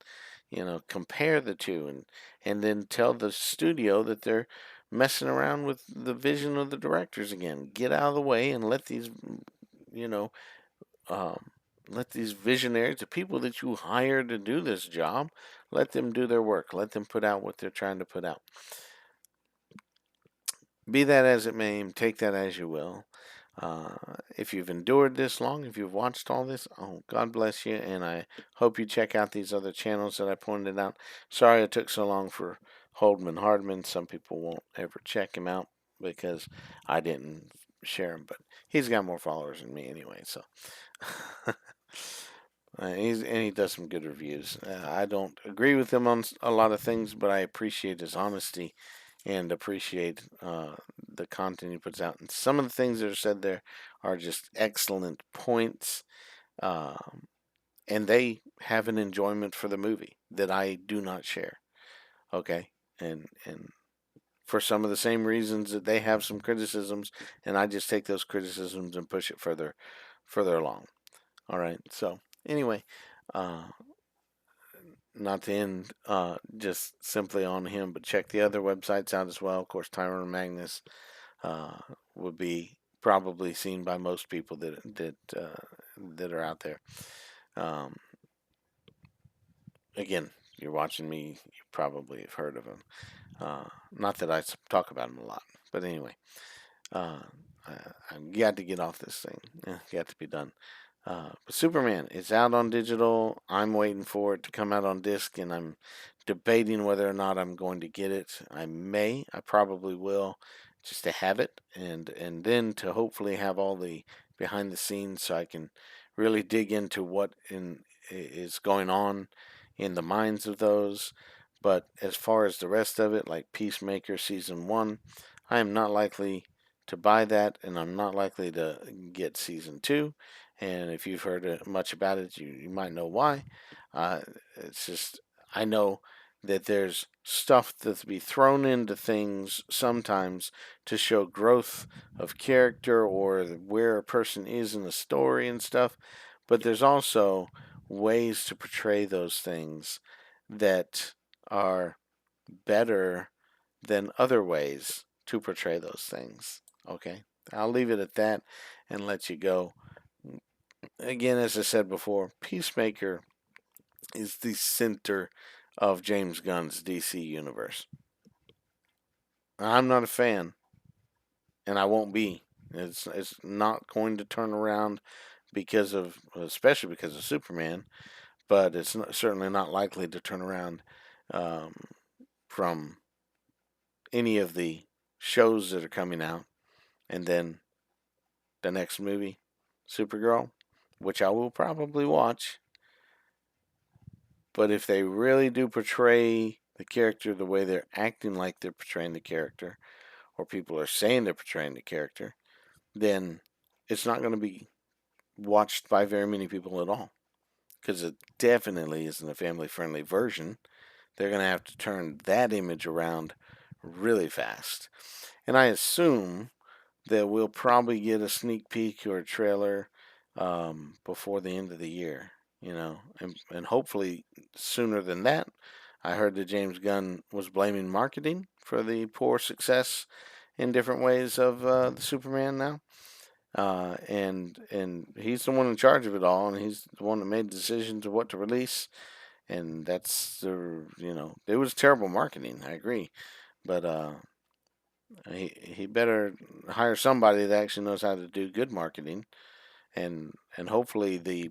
compare the two and then tell the studio that they're messing around with the vision of the directors again. Get out of the way and let these, you know, let these visionaries, the people that you hire to do this job, let them do their work. Let them put out what they're trying to put out. Be that as it may, take that as you will. If you've endured this long, if you've watched all this, God bless you, and I hope you check out these other channels that I pointed out. Sorry it took so long for Holdman Hardman. Some people won't ever check him out because I didn't share him, but he's got more followers than me anyway, so. He does some good reviews. I don't agree with him on a lot of things, but I appreciate his honesty and appreciate the content he puts out. And some of the things that are said there are just excellent points, and they have an enjoyment for the movie that I do not share. Okay, and for some of the same reasons that they have some criticisms, and I just take those criticisms and push it further along. All right, so anyway, not to end just simply on him, but check the other websites out as well. Of course, Tyrone Magnus would be probably seen by most people that are out there. Again, you're watching me, you probably have heard of him. Not that I talk about him a lot, but anyway, I've got to get off this thing. Got to be done. But Superman is out on digital. I'm waiting for it to come out on disc, and I'm debating whether or not I'm going to get it. I probably will, just to have it, and then to hopefully have all the behind the scenes so I can really dig into what is going on in the minds of those. But as far as the rest of it, like Peacemaker Season 1, I am not likely to buy that, and I'm not likely to get Season 2. And if you've heard much about it, you might know why. It's just, I know that there's stuff that's be thrown into things sometimes to show growth of character or where a person is in the story and stuff. But there's also ways to portray those things that are better than other ways to portray those things. Okay? I'll leave it at that and let you go. Again, as I said before, Peacemaker is the center of James Gunn's DC universe. I'm not a fan, and I won't be. It's not going to turn around especially because of Superman, but it's certainly not likely to turn around from any of the shows that are coming out. And then the next movie, Supergirl, which I will probably watch. But if they really do portray the character the way they're acting like they're portraying the character, or people are saying they're portraying the character, then it's not going to be watched by very many people at all. Because it definitely isn't a family-friendly version. They're going to have to turn that image around really fast. And I assume that we'll probably get a sneak peek or a trailer before the end of the year. and hopefully sooner than that. I heard that James Gunn was blaming marketing for the poor success in different ways of the Superman now. And he's the one in charge of it all, and he's the one that made the decisions of what to release. And that's it was terrible marketing. I agree, but he better hire somebody that actually knows how to do good marketing, and hopefully the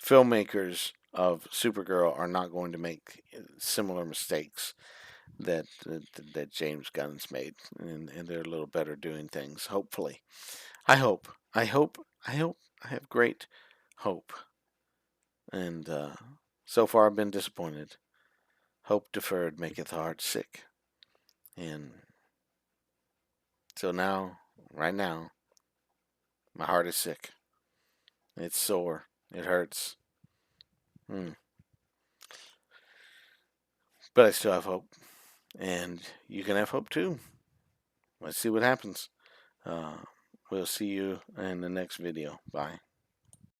filmmakers of Supergirl are not going to make similar mistakes that James Gunn's made, and they're a little better doing things. Hopefully, I hope. I have great hope, and so far I've been disappointed. Hope deferred maketh the heart sick, and so now, right now, my heart is sick. It's sore. It hurts. But I still have hope. And you can have hope too. Let's see what happens. We'll see you in the next video. Bye.